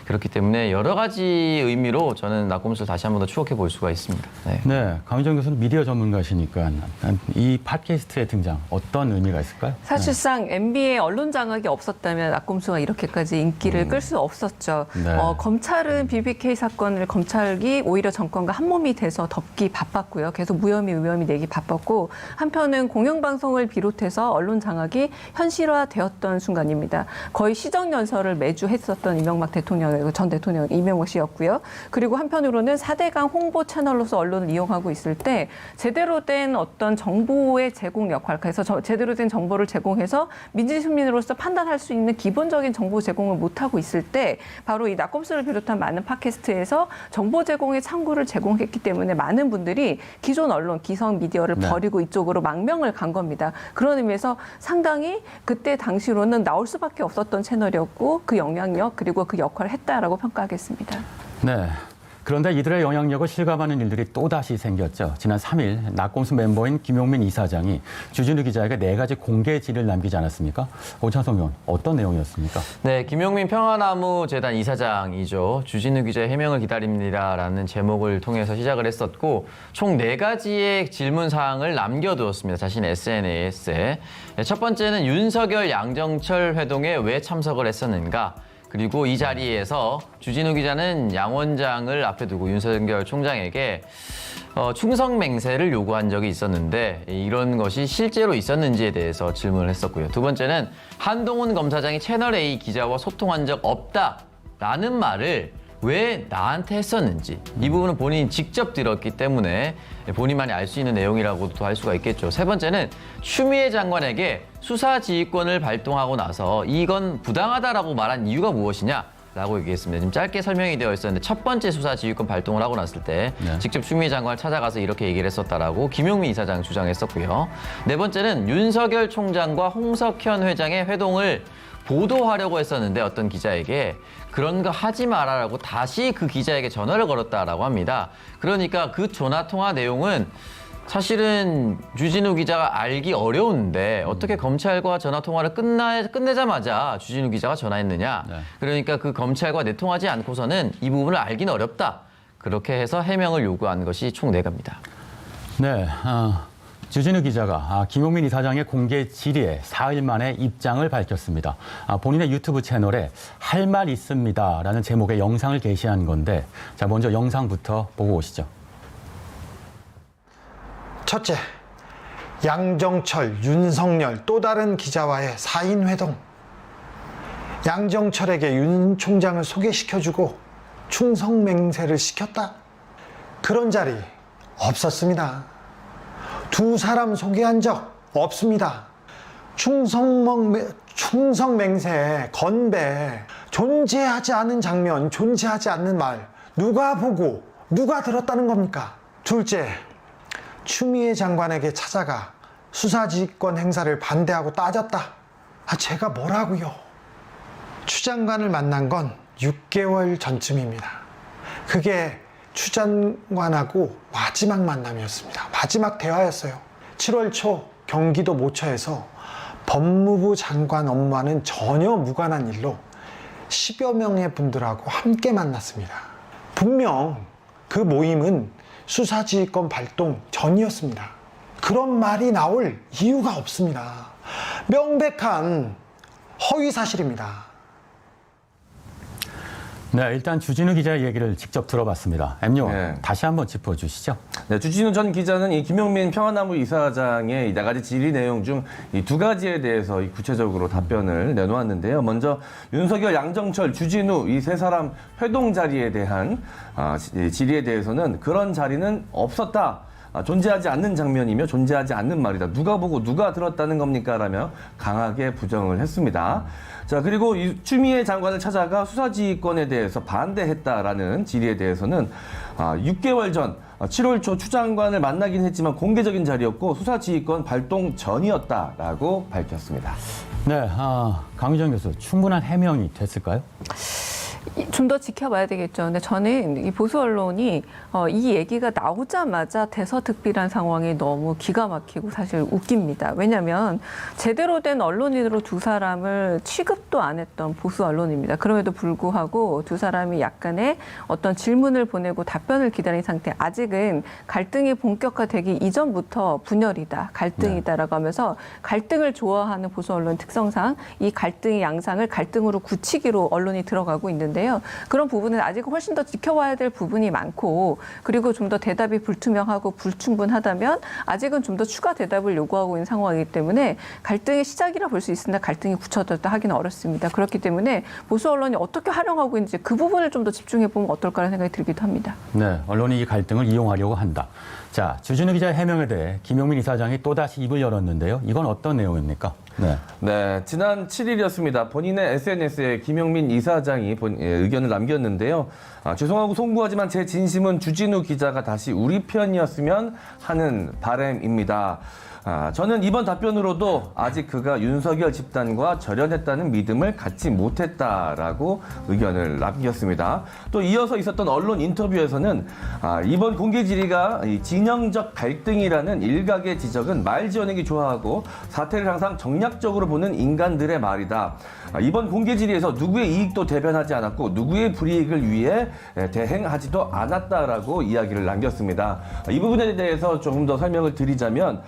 그렇기 때문에 여러 가지 의미로 저는 낙곰수를 다시 한 번 더 추억해 볼 수가 있습니다. 네. 네, 강윤정 교수는 미디어 전문가시니까 이 팟캐스트의 등장 어떤 의미가 있을까요? 사실상 MB의 언론 장악이 없었다면 낙곰수가 이렇게까지 인기를 끌 수 없었죠. 네. 검찰은 BBK 사건을 검찰이 오히려 정권과 한 몸이 돼서 덮기 바빴고요. 계속 무혐의 의혹이 내기 바빴고 한편은 공영방송을 비롯해서 언론 장악이 현실화되었던 순간입니다. 거의 시정연설을 매주 했었던 이명박 대통령 전 대통령 이명박 씨였고요. 그리고 한편으로는 4대강 홍보 채널로서 언론을 이용하고 있을 때 제대로 된 어떤 정보의 제공 역할, 그래서 제대로 된 정보를 제공해서 민주 시민으로서 판단할 수 있는 기본적인 정보 제공을 못하고 있을 때 바로 이 낙곰수를 비롯한 많은 팟캐스트에서 정보 제공의 창구를 제공했기 때문에 많은 분들이 기존 언론, 기성 미디어를 네. 버리고 이쪽으로 망명을 간 겁니다. 그런 의미에서 상당히 그때 당시로는 나올 수밖에 없었던 채널이었고 그 영향력 그리고 그 역할을 했다라고 평가하겠습니다. 네. 그런데 이들의 영향력을 실감하는 일들이 또다시 생겼죠. 지난 3일 낙곰수 멤버인 김용민 이사장이 주진우 기자에게 4가지 공개 질의를 남기지 않았습니까? 오창석 의원, 어떤 내용이었습니까? 네, 김용민 평화나무 재단 이사장이죠. 주진우 기자의 해명을 기다립니다라는 제목을 통해서 시작을 했었고 총 4가지의 질문 사항을 남겨두었습니다. 자신의 SNS에. 첫 번째는 윤석열 양정철 회동에 왜 참석을 했었는가? 그리고 이 자리에서 주진우 기자는 양 원장을 앞에 두고 윤석열 총장에게 충성 맹세를 요구한 적이 있었는데 이런 것이 실제로 있었는지에 대해서 질문을 했었고요. 두 번째는 한동훈 검사장이 채널A 기자와 소통한 적 없다라는 말을 왜 나한테 했었는지 이 부분은 본인이 직접 들었기 때문에 본인만이 알 수 있는 내용이라고도 할 수가 있겠죠. 세 번째는 추미애 장관에게 수사지휘권을 발동하고 나서 이건 부당하다라고 말한 이유가 무엇이냐라고 얘기했습니다. 지금 짧게 설명이 되어 있었는데 첫 번째 수사지휘권 발동을 하고 났을 때 네. 직접 추미애 장관을 찾아가서 이렇게 얘기를 했었다라고 김용민 이사장 주장했었고요. 네 번째는 윤석열 총장과 홍석현 회장의 회동을 보도하려고 했었는데 어떤 기자에게 그런 거 하지 말아라고 다시 그 기자에게 전화를 걸었다라고 합니다. 그러니까 그 전화 통화 내용은 사실은 주진우 기자가 알기 어려운데 어떻게 검찰과 전화 통화를 끝내자마자 주진우 기자가 전화했느냐. 네. 그러니까 그 검찰과 내통하지 않고서는 이 부분을 알기는 어렵다. 그렇게 해서 해명을 요구한 것이 총 4가지입니다. 네. 주진우 기자가 김용민 이사장의 공개 질의에 4일 만에 입장을 밝혔습니다. 본인의 유튜브 채널에 할 말 있습니다라는 제목의 영상을 게시한 건데 자 먼저 영상부터 보고 오시죠. 첫째, 양정철, 윤석열 또 다른 기자와의 4인 회동. 양정철에게 윤 총장을 소개시켜주고 충성 맹세를 시켰다. 그런 자리 없었습니다. 두 사람 소개한 적 없습니다. 충성맹세, 건배, 존재하지 않은 장면, 존재하지 않는 말, 누가 보고 누가 들었다는 겁니까? 둘째, 추미애 장관에게 찾아가 수사지휘권 행사를 반대하고 따졌다. 제가 뭐라고요? 추 장관을 만난 건 6개월 전쯤입니다. 그게 추 장관하고 마지막 만남이었습니다. 마지막 대화였어요. 7월 초 경기도 모처에서 법무부 장관 업무와는 전혀 무관한 일로 10여 명의 분들하고 함께 만났습니다. 분명 그 모임은 수사지휘권 발동 전이었습니다. 그런 말이 나올 이유가 없습니다. 명백한 허위 사실입니다. 네, 일단 주진우 기자의 얘기를 직접 들어봤습니다. 엠요, 네. 다시 한번 짚어주시죠. 네, 주진우 전 기자는 이 김용민 평화나무 이사장의 이 4가지 질의 내용 중 이 2가지에 대해서 구체적으로 답변을 내놓았는데요. 먼저 윤석열, 양정철, 주진우 이 세 사람 회동 자리에 대한 질의에 대해서는 그런 자리는 없었다. 존재하지 않는 장면이며 존재하지 않는 말이다. 누가 보고 누가 들었다는 겁니까? 라며 강하게 부정을 했습니다. 자, 그리고 추미애 장관을 찾아가 수사지휘권에 대해서 반대했다라는 질의에 대해서는 6개월 전 7월 초 추 장관을 만나긴 했지만 공개적인 자리였고 수사지휘권 발동 전이었다라고 밝혔습니다. 네, 강유정 교수, 충분한 해명이 됐을까요? 좀 더 지켜봐야 되겠죠. 근데 저는 이 보수 언론이 이 얘기가 나오자마자 대서특필한 상황이 너무 기가 막히고 사실 웃깁니다. 왜냐하면 제대로 된 언론인으로 두 사람을 취급도 안 했던 보수 언론입니다. 그럼에도 불구하고 두 사람이 약간의 어떤 질문을 보내고 답변을 기다린 상태. 아직은 갈등이 본격화되기 이전부터 분열이다, 갈등이다라고 하면서 갈등을 좋아하는 보수 언론 특성상 이 갈등의 양상을 갈등으로 굳히기로 언론이 들어가고 있는데요. 그런 부분은 아직 훨씬 더 지켜봐야 될 부분이 많고, 그리고 좀 더 대답이 불투명하고 불충분하다면 아직은 좀 더 추가 대답을 요구하고 있는 상황이기 때문에 갈등의 시작이라 볼 수 있으나 갈등이 굳혀졌다 하기는 어렵습니다. 그렇기 때문에 보수 언론이 어떻게 활용하고 있는지 그 부분을 좀 더 집중해 보면 어떨까라는 생각이 들기도 합니다. 네, 언론이 이 갈등을 이용하려고 한다. 자, 주진우 기자의 해명에 대해 김용민 이사장이 또다시 입을 열었는데요. 이건 어떤 내용입니까? 네, 지난 7일이었습니다. 본인의 SNS에 김용민 이사장이 의견을 남겼는데요. 죄송하고 송구하지만 제 진심은 주진우 기자가 다시 우리 편이었으면 하는 바람입니다. 저는 이번 답변으로도 아직 그가 윤석열 집단과 절연했다는 믿음을 갖지 못했다라고 의견을 남겼습니다. 또 이어서 있었던 언론 인터뷰에서는 이번 공개 질의가 진영적 갈등이라는 일각의 지적은 말 지어내기 좋아하고 사태를 항상 정략적으로 보는 인간들의 말이다. 이번 공개 질의에서 누구의 이익도 대변하지 않았고 누구의 불이익을 위해 대행하지도 않았다라고 이야기를 남겼습니다. 이 부분에 대해서 조금 더 설명을 드리자면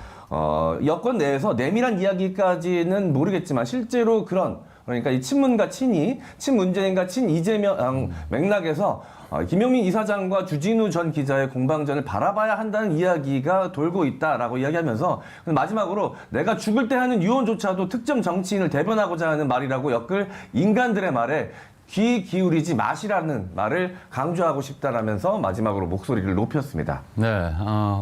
여권 내에서 내밀한 이야기까지는 모르겠지만 실제로 그러니까 이 친문과 친이, 친문재인과 친이재명 맥락에서 김용민 이사장과 주진우 전 기자의 공방전을 바라봐야 한다는 이야기가 돌고 있다라고 이야기하면서 마지막으로 내가 죽을 때 하는 유언조차도 특정 정치인을 대변하고자 하는 말이라고 엮을 인간들의 말에 귀 기울이지 마시라는 말을 강조하고 싶다라면서 마지막으로 목소리를 높였습니다. 네,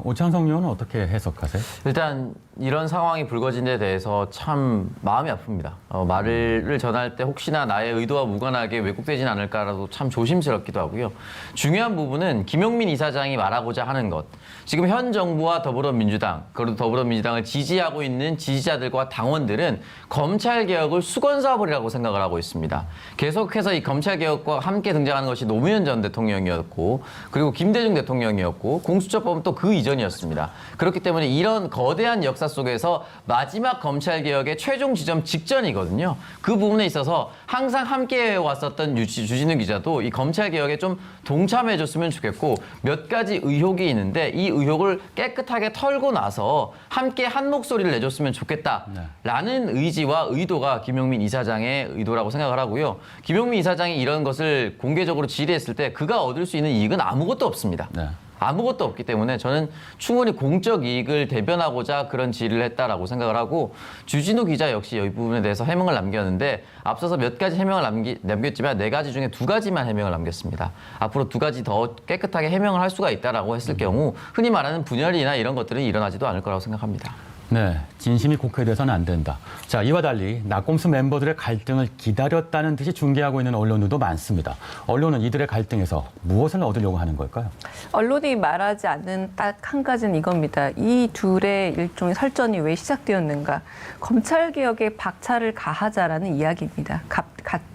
오창석 의원은 어떻게 해석하세요? 일단 이런 상황이 불거진 데 대해서 참 마음이 아픕니다. 말을 전할 때 혹시나 나의 의도와 무관하게 왜곡되진 않을까라도 참 조심스럽기도 하고요. 중요한 부분은 김용민 이사장이 말하고자 하는 것. 지금 현 정부와 더불어민주당, 그리고 더불어민주당을 지지하고 있는 지지자들과 당원들은 검찰개혁을 수건사버리라고 생각을 하고 있습니다. 계속해서 이 검찰개혁과 함께 등장하는 것이 노무현 전 대통령이었고, 그리고 김대중 대통령이었고, 공수처법은 또 그 이전이었습니다. 그렇기 때문에 이런 거대한 역사 속에서 마지막 검찰개혁의 최종 지점 직전이거든요. 그 부분에 있어서 항상 함께 왔었던 주진우 기자도 이 검찰개혁에 좀 동참해줬으면 좋겠고, 몇 가지 의혹이 있는데 이 의혹을 깨끗하게 털고 나서 함께 한 목소리를 내줬으면 좋겠다라는 의지와 의도가 김용민 이사장의 의도라고 생각을 하고요. 김용민 이사장이 이런 것을 공개적으로 질의했을 때 그가 얻을 수 있는 이익은 아무것도 없습니다. 네. 아무것도 없기 때문에 저는 충분히 공적 이익을 대변하고자 그런 질의를 했다라고 생각을 하고 주진우 기자 역시 이 부분에 대해서 해명을 남겼는데 앞서서 몇 가지 해명을 남겼지만 4가지 중에 2가지만 해명을 남겼습니다. 앞으로 2가지 더 깨끗하게 해명을 할 수가 있다라고 했을 경우 흔히 말하는 분열이나 이런 것들은 일어나지도 않을 거라고 생각합니다. 네, 진심이 곡해돼서는 안 된다. 자, 이와 달리 낙곰수 멤버들의 갈등을 기다렸다는 듯이 중계하고 있는 언론들도 많습니다. 언론은 이들의 갈등에서 무엇을 얻으려고 하는 걸까요? 언론이 말하지 않는 딱 한 가지는 이겁니다. 이 둘의 일종의 설전이 왜 시작되었는가. 검찰개혁에 박차를 가하자라는 이야기입니다.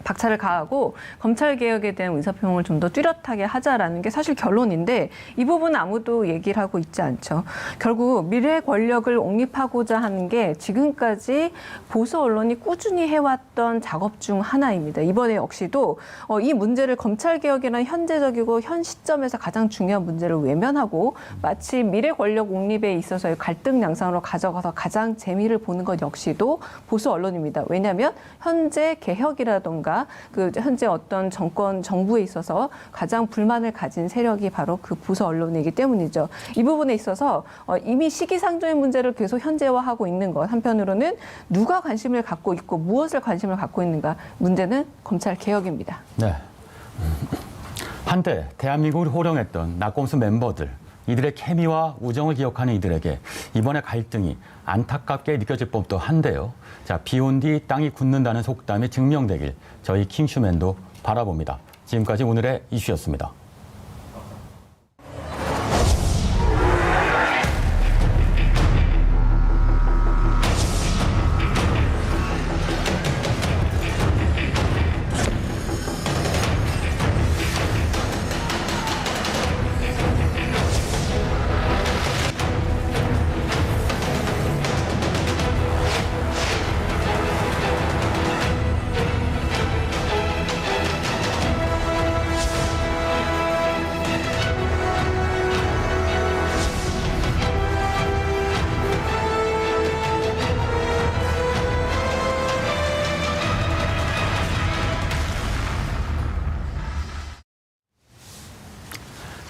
박차를 가하고 검찰개혁에 대한 의사표명을 좀 더 뚜렷하게 하자라는 게 사실 결론인데 이 부분은 아무도 얘기를 하고 있지 않죠. 결국 미래 권력을 옹립하고자 하는 게 지금까지 보수 언론이 꾸준히 해왔던 작업 중 하나입니다. 이번에 역시도 이 문제를 검찰개혁이라는 현재적이고 현 시점에서 가장 중요한 문제를 외면하고 마치 미래 권력 옹립에 있어서의 갈등 양상으로 가져가서 가장 재미를 보는 것 역시도 보수 언론입니다. 왜냐하면 현재 개혁이라던가 그 현재 어떤 정부에 있어서 가장 불만을 가진 세력이 바로 그 보수 언론이기 때문이죠. 이 부분에 있어서 이미 시기상조의 문제를 계속 현재화하고 있는 것. 한편으로는 누가 관심을 갖고 있고 무엇을 관심을 갖고 있는가. 문제는 검찰 개혁입니다. 네. 한때 대한민국을 호령했던 낙곰수 멤버들, 이들의 케미와 우정을 기억하는 이들에게 이번에 갈등이 안타깝게 느껴질 법도 한데요. 자, 비온 뒤 땅이 굳는다는 속담이 증명되길 저희 킹슈맨도 바라봅니다. 지금까지 오늘의 이슈였습니다.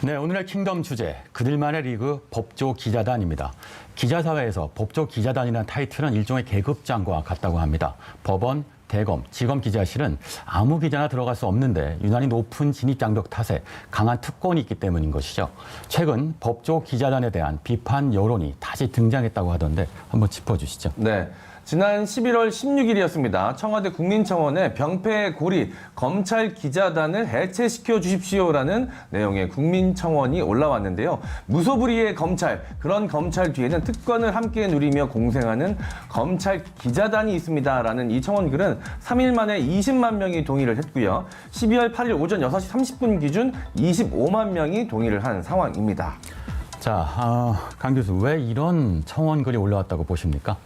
네, 오늘의 킹덤 주제, 그들만의 리그 법조 기자단입니다. 기자사회에서 법조 기자단이라는 타이틀은 일종의 계급장과 같다고 합니다. 법원, 대검, 지검 기자실은 아무 기자나 들어갈 수 없는데 유난히 높은 진입장벽 탓에 강한 특권이 있기 때문인 것이죠. 최근 법조 기자단에 대한 비판 여론이 다시 등장했다고 하던데 한번 짚어주시죠. 네. 지난 11월 16일이었습니다. 청와대 국민청원에 병폐 고리 검찰 기자단을 해체시켜 주십시오라는 내용의 국민청원이 올라왔는데요. 무소불위의 검찰, 그런 검찰 뒤에는 특권을 함께 누리며 공생하는 검찰 기자단이 있습니다라는 이 청원글은 3일 만에 20만 명이 동의를 했고요. 12월 8일 오전 6시 30분 기준 25만 명이 동의를 한 상황입니다. 자, 강 교수, 왜 이런 청원글이 올라왔다고 보십니까?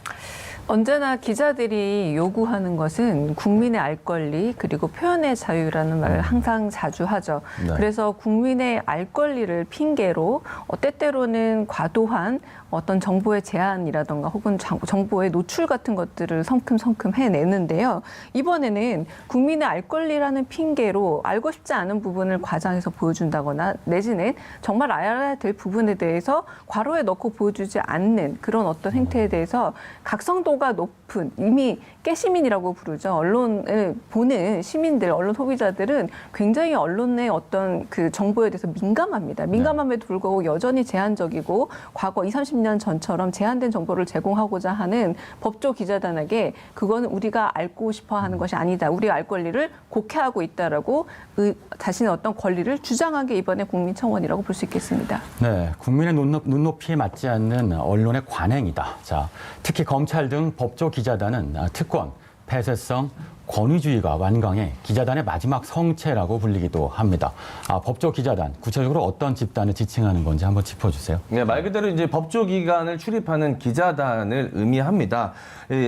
언제나 기자들이 요구하는 것은 국민의 알 권리 그리고 표현의 자유라는 말을 항상 자주 하죠. 네. 그래서 국민의 알 권리를 핑계로 때때로는 과도한 어떤 정보의 제한이라던가 혹은 정보의 노출 같은 것들을 성큼성큼 해내는데요. 이번에는 국민의 알 권리라는 핑계로 알고 싶지 않은 부분을 과장해서 보여준다거나 내지는 정말 알아야 될 부분에 대해서 괄호에 넣고 보여주지 않는 그런 어떤 행태에 대해서 각성도가 높은 이미 깨시민이라고 부르죠. 언론을 보는 시민들, 언론 소비자들은 굉장히 언론의 어떤 그 정보에 대해서 민감합니다. 민감함에도 불구하고 여전히 제한적이고 과거 20, 30년 전처럼 제한된 정보를 제공하고자 하는 법조 기자단에게 그거는 우리가 알고 싶어 하는 것이 아니다. 우리가 알 권리를 곡해하고 있다라고 자신의 어떤 권리를 주장한 게 이번에 국민청원이라고 볼 수 있겠습니다. 네, 국민의 눈높이에 맞지 않는 언론의 관행이다. 자, 특히 검찰 등 법조 기자단은 특권, 폐쇄성, 권위주의가 완강해 기자단의 마지막 성체라고 불리기도 합니다. 법조 기자단, 구체적으로 어떤 집단을 지칭하는 건지 한번 짚어주세요. 네, 말 그대로 이제 법조기관을 출입하는 기자단을 의미합니다.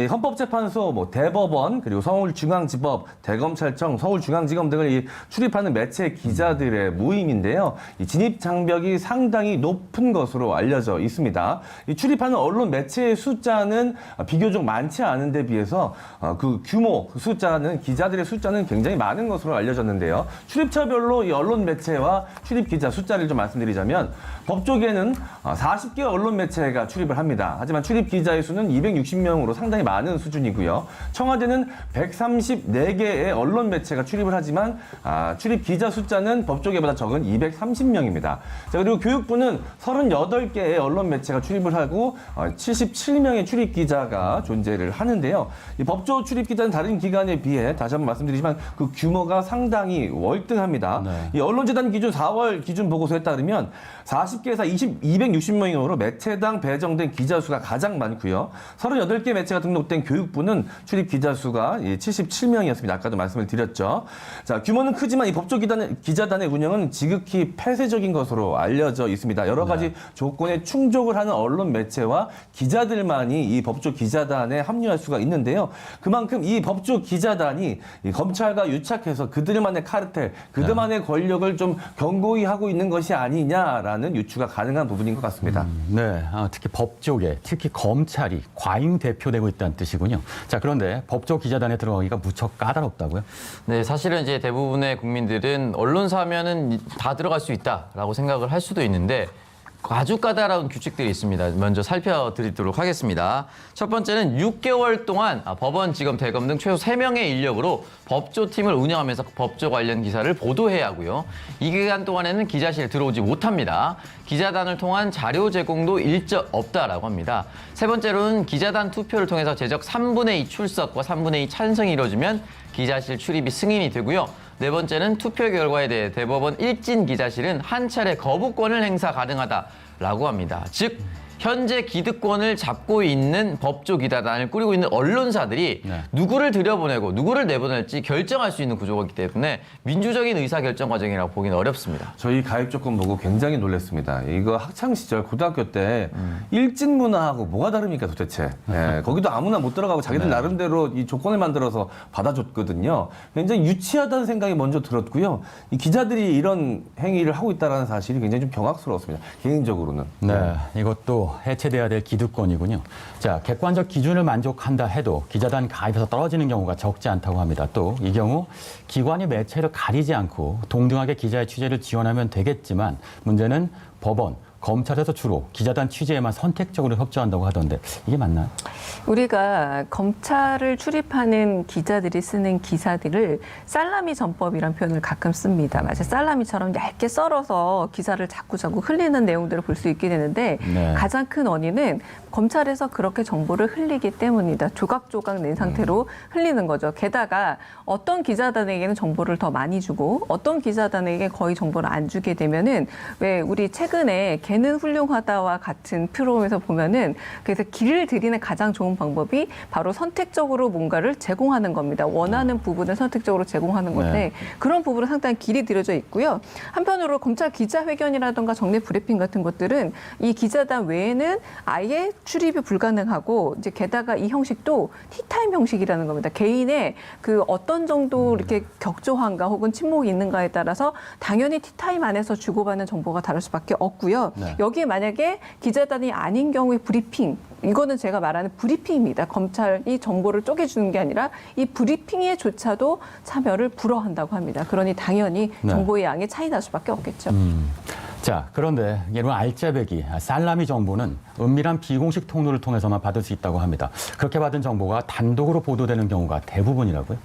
헌법재판소, 대법원, 그리고 서울중앙지법, 대검찰청, 서울중앙지검 등을 출입하는 매체 기자들의 모임인데요. 이 진입 장벽이 상당히 높은 것으로 알려져 있습니다. 이 출입하는 언론 매체의 숫자는 비교적 많지 않은 데 비해서 그 규모, 숫자 기자들의 숫자는 굉장히 많은 것으로 알려졌는데요. 출입처별로 이 언론 매체와 출입 기자 숫자를 좀 말씀드리자면 법조계는 40개 언론 매체가 출입을 합니다. 하지만 출입 기자의 수는 260명으로 상당히 많은 수준이고요. 청와대는 134개의 언론 매체가 출입을 하지만 출입 기자 숫자는 법조계보다 적은 230명입니다. 자, 그리고 교육부는 38개의 언론 매체가 출입을 하고 77명의 출입 기자가 존재를 하는데요. 이 법조 출입 기자는 다른 기관에 비해 다시 한번 말씀드리지만 그 규모가 상당히 월등합니다. 네. 이 언론재단 기준 4월 기준 보고서에 따르면 40개에서 260명으로 매체당 배정된 기자 수가 가장 많고요. 38개 매체가 등록된 교육부는 출입 기자 수가 77명이었습니다. 아까도 말씀을 드렸죠. 자, 규모는 크지만 이 법조 기자단의 운영은 지극히 폐쇄적인 것으로 알려져 있습니다. 여러 가지 조건에 충족을 하는 언론 매체와 기자들만이 이 법조 기자단에 합류할 수가 있는데요. 그만큼 이 법조 기자단이 이 검찰과 유착해서 그들만의 카르텔, 그들만의 권력을 좀 견고히 하고 있는 것이 아니냐라는 유추가 가능한 부분인 것 같습니다. 네, 특히 법조계, 특히 검찰이 과잉 대표되고 있다는 뜻이군요. 자, 그런데 법조 기자단에 들어가기가 무척 까다롭다고요? 네, 사실은 이제 대부분의 국민들은 언론사면은 다 들어갈 수 있다라고 생각을 할 수도 있는데 아주 까다로운 규칙들이 있습니다. 먼저 살펴드리도록 하겠습니다. 첫 번째는 6개월 동안 법원, 지검, 대검 등 최소 3명의 인력으로 법조팀을 운영하면서 법조 관련 기사를 보도해야 하고요. 이 기간 동안에는 기자실에 들어오지 못합니다. 기자단을 통한 자료 제공도 일절 없다라고 합니다. 세 번째로는 기자단 투표를 통해서 제적 3분의 2 출석과 3분의 2 찬성이 이루어지면 기자실 출입이 승인이 되고요. 네 번째는 투표 결과에 대해 대법원 일진 기자실은 한 차례 거부권을 행사 가능하다라고 합니다. 즉 현재 기득권을 잡고 있는 법조 기자단을 꾸리고 있는 언론사들이 누구를 들여보내고 누구를 내보낼지 결정할 수 있는 구조이기 때문에 민주적인 의사결정 과정이라고 보기는 어렵습니다. 저희 가입 조건 보고 굉장히 놀랐습니다. 이거 학창 시절 고등학교 때 일진 문화하고 뭐가 다릅니까 도대체? 예, 거기도 아무나 못 들어가고 자기들 나름대로 이 조건을 만들어서 받아줬거든요. 굉장히 유치하다는 생각이 먼저 들었고요. 이 기자들이 이런 행위를 하고 있다는 사실이 굉장히 좀 경악스러웠습니다. 개인적으로는. 네, 이것도 해체돼야 될 기득권이군요. 자, 객관적 기준을 만족한다 해도 기자단 가입에서 떨어지는 경우가 적지 않다고 합니다. 또 이 경우 기관이 매체를 가리지 않고 동등하게 기자의 취재를 지원하면 되겠지만 문제는 법원, 검찰에서 주로 기자단 취재에만 선택적으로 협조한다고 하던데 이게 맞나요? 우리가 검찰을 출입하는 기자들이 쓰는 기사들을 살라미 전법이라는 표현을 가끔 씁니다. 마치 살라미처럼 얇게 썰어서 기사를 자꾸 흘리는 내용들을 볼 수 있게 되는데 네. 가장 큰 원인은 검찰에서 그렇게 정보를 흘리기 때문이다. 조각조각 낸 상태로 흘리는 거죠. 게다가 어떤 기자단에게는 정보를 더 많이 주고 어떤 기자단에게 거의 정보를 안 주게 되면은 왜 우리 최근에 걔는 훌륭하다와 같은 프로그램에서 보면은 그래서 길을 들이는 가장 좋은 방법이 바로 선택적으로 뭔가를 제공하는 겁니다. 원하는 부분을 선택적으로 제공하는 건데 그런 부분은 상당히 길이 들여져 있고요. 한편으로 검찰 기자회견이라든가 정례 브리핑 같은 것들은 이 기자단 외에는 아예 출입이 불가능하고 이제 게다가 이 형식도 티타임 형식이라는 겁니다. 개인의 그 어떤 정도 이렇게 격조한가 혹은 침묵이 있는가에 따라서 당연히 티타임 안에서 주고받는 정보가 다를 수밖에 없고요. 여기에 만약에 기자단이 아닌 경우에 브리핑, 이거는 제가 말하는 브리핑입니다. 검찰이 정보를 쪼개주는 게 아니라 이 브리핑에조차도 참여를 불허한다고 합니다. 그러니 당연히 정보의 양이 차이 날 수밖에 없겠죠. 자, 그런데 이런 알짜배기, 살라미 정보는 은밀한 비공식 통로를 통해서만 받을 수 있다고 합니다. 그렇게 받은 정보가 단독으로 보도되는 경우가 대부분이라고요?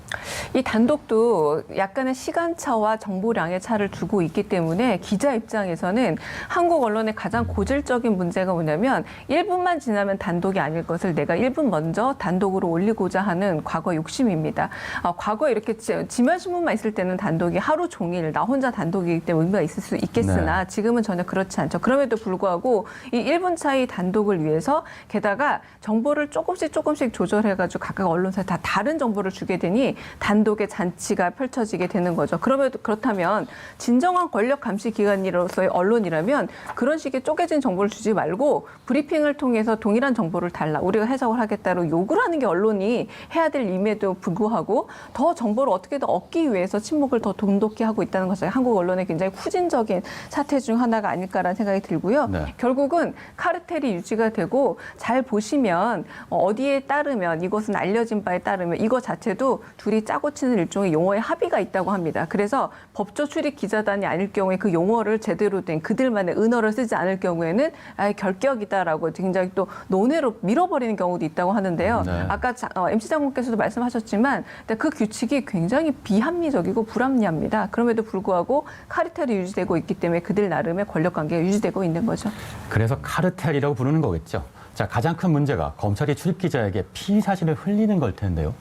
이 단독도 약간의 시간차와 정보량의 차를 두고 있기 때문에 기자 입장에서는 한국 언론의 가장 고질적인 문제가 뭐냐면 1분만 지나면 단독이 아닐 것을 내가 1분 먼저 단독으로 올리고자 하는 과거 욕심입니다. 과거에 이렇게 지면신문만 있을 때는 단독이 하루 종일 나 혼자 단독이기 때문에 의미가 있을 수 있겠으나 지금은 전혀 그렇지 않죠. 그럼에도 불구하고 이 1분 차이 단독을 위해서 게다가 정보를 조금씩 조절해가지고 각각 언론사에 다 다른 정보를 주게 되니 단독의 잔치가 펼쳐지게 되는 거죠. 그렇다면 진정한 권력 감시 기관으로서의 언론이라면 그런 식의 쪼개진 정보를 주지 말고 브리핑을 통해서 동일한 정보를 달라. 우리가 해석을 하겠다로 요구를 하는 게 언론이 해야 될 임에도 불구하고 더 정보를 어떻게든 얻기 위해서 침묵을 더 돈독히 하고 있다는 것이 한국 언론의 굉장히 후진적인 사태 중 하나가 아닐까라는 생각이 들고요. 결국은 카르텔이 유지가 되고 잘 보시면 어디에 따르면 이것은 알려진 바에 따르면 이거 자체도 둘이 짜고 치는 일종의 용어의 합의가 있다고 합니다. 그래서 법조 출입 기자단이 아닐 경우에 그 용어를 제대로 된 그들만의 은어를 쓰지 않을 경우에는 아예 결격이다라고 굉장히 또 논외로 밀어버리는 경우도 있다고 하는데요. 네. 아까 MC 장군께서도 말씀하셨지만 그 규칙이 굉장히 비합리적이고 불합리합니다. 그럼에도 불구하고 카르텔이 유지되고 있기 때문에 그들 나름의 권력 관계가 유지되고 있는 거죠. 그래서 카르텔이라고 부르는 거겠죠. 자, 가장 큰 문제가 검찰이 출입 기자에게 피의 사실을 흘리는 걸 텐데요.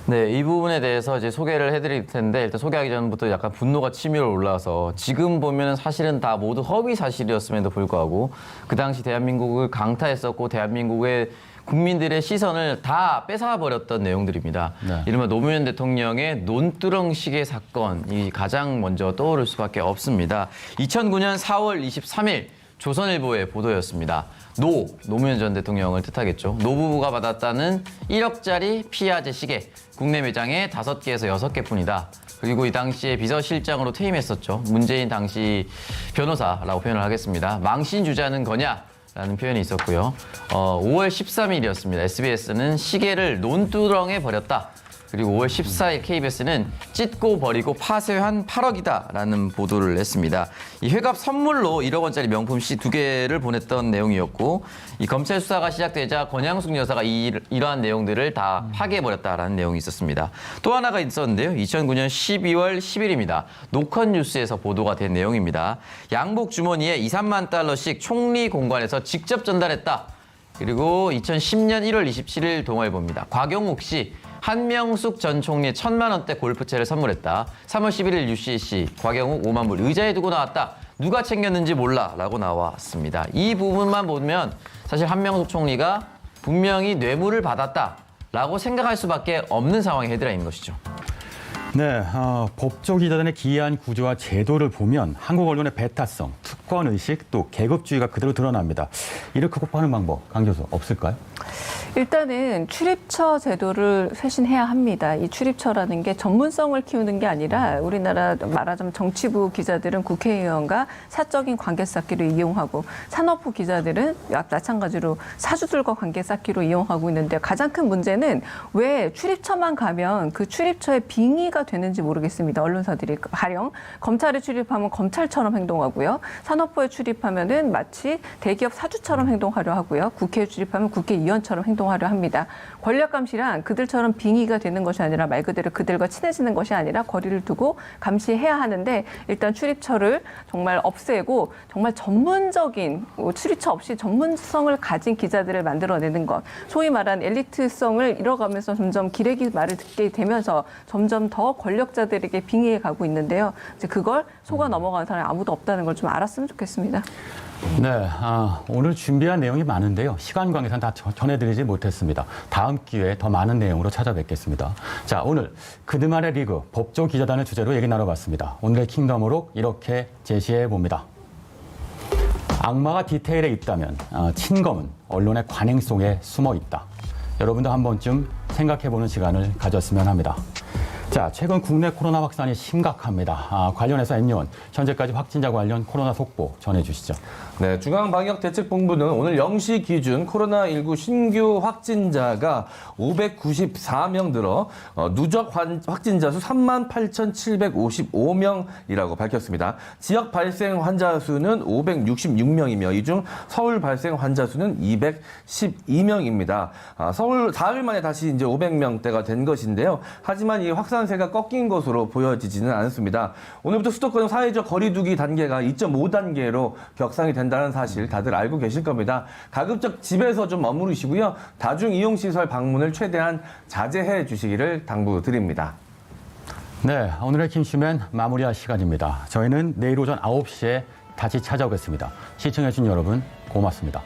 네, 이 부분에 대해서 이제 소개를 해드릴 텐데 일단 소개하기 전부터 약간 분노가 치밀어 올라와서 지금 보면 사실은 다 모두 허위 사실이었음에도 불구하고 그 당시 대한민국을 강타했었고 대한민국의 국민들의 시선을 다 뺏어버렸던 내용들입니다. 네. 이른바 노무현 대통령의 논두렁 시계 사건이 가장 먼저 떠오를 수밖에 없습니다. 2009년 4월 23일 조선일보의 보도였습니다. 노무현 전 대통령을 뜻하겠죠. 노부부가 받았다는 1억짜리 피아제 시계. 국내 매장에 5개에서 6개뿐이다. 그리고 이 당시에 비서실장으로 퇴임했었죠. 문재인 당시 변호사라고 표현을 하겠습니다. 망신 주자는 거냐? 라는 표현이 있었고요. 5월 13일이었습니다. SBS는 시계를 논두렁에 버렸다. 그리고 5월 14일 KBS는 찢고 버리고 파쇄한 8억이다라는 보도를 했습니다. 이 회갑 선물로 1억 원짜리 명품 시 2개를 보냈던 내용이었고 이 검찰 수사가 시작되자 권양숙 여사가 이러한 내용들을 다 파기해버렸다라는 내용이 있었습니다. 또 하나가 있었는데요. 2009년 12월 10일입니다. 노컷 뉴스에서 보도가 된 내용입니다. 양복 주머니에 2, 3만 달러씩 총리 공관에서 직접 전달했다. 그리고 2010년 1월 27일 동아일보입니다. 곽용욱 씨 한명숙 전 총리의 1,000만 원대 골프채를 선물했다. 3월 11일 UCC 곽영욱 5만 불 의자에 두고 나왔다. 누가 챙겼는지 몰라 라고 나왔습니다. 이 부분만 보면 사실 한명숙 총리가 분명히 뇌물을 받았다라고 생각할 수밖에 없는 상황의 헤드라인인 것이죠. 네, 법조 기자단의 기이한 구조와 제도를 보면 한국 언론의 배타성, 특권 의식, 또 계급주의가 그대로 드러납니다. 이를 극복하는 방법, 강 교수 없을까요? 일단은 출입처 제도를 쇄신해야 합니다. 이 출입처라는 게 전문성을 키우는 게 아니라 우리나라 말하자면 정치부 기자들은 국회의원과 사적인 관계 쌓기로 이용하고 산업부 기자들은 마찬가지로 사주들과 관계 쌓기로 이용하고 있는데 가장 큰 문제는 왜 출입처만 가면 그 출입처의 빙의가 되는지 모르겠습니다. 언론사들이 가령 검찰에 출입하면 검찰처럼 행동하고요. 산업부에 출입하면은 마치 대기업 사주처럼 행동하려 하고요. 국회에 출입하면 국회의원처럼 행동하려 합니다. 권력 감시란 그들처럼 빙의가 되는 것이 아니라 말 그대로 그들과 친해지는 것이 아니라 거리를 두고 감시해야 하는데 일단 출입처를 정말 없애고 정말 전문적인 출입처 없이 전문성을 가진 기자들을 만들어내는 것. 소위 말한 엘리트성을 잃어가면서 점점 기레기 말을 듣게 되면서 점점 더 권력자들에게 빙의해 가고 있는데요. 이제 그걸 속아 넘어가는 사람이 아무도 없다는 걸 좀 알았으면 좋겠습니다. 네, 오늘 준비한 내용이 많은데요. 시간 관계상 다 전해드리지 못했습니다. 다음 기회에 더 많은 내용으로 찾아뵙겠습니다. 자, 오늘 그들만의 리그 법조 기자단을 주제로 얘기 나눠봤습니다. 오늘의 킹덤으로 이렇게 제시해 봅니다. 악마가 디테일에 있다면 친검은 언론의 관행 속에 숨어 있다. 여러분도 한 번쯤 생각해보는 시간을 가졌으면 합니다. 자, 최근 국내 코로나 확산이 심각합니다. 관련해서 엠요원 현재까지 확진자 관련 코로나 속보 전해주시죠. 네, 중앙방역대책본부는 오늘 0시 기준 코로나19 신규 확진자가 594명 들어 누적 확진자 수 38,755명이라고 밝혔습니다. 지역 발생 환자 수는 566명이며 이 중 서울 발생 환자 수는 212명입니다. 서울 사흘 만에 다시 이제 500명대가 된 것인데요. 하지만 이 확산세가 꺾인 것으로 보여지지는 않습니다. 오늘부터 수도권 사회적 거리두기 단계가 2.5단계로 격상이 된다는 사실 다들 알고 계실 겁니다. 가급적 집에서 좀 머무르시고요. 다중이용시설 방문을 최대한 자제해 주시기를 당부드립니다. 네, 오늘의 김슈맨 마무리할 시간입니다. 저희는 내일 오전 9시에 다시 찾아오겠습니다. 시청해주신 여러분 고맙습니다.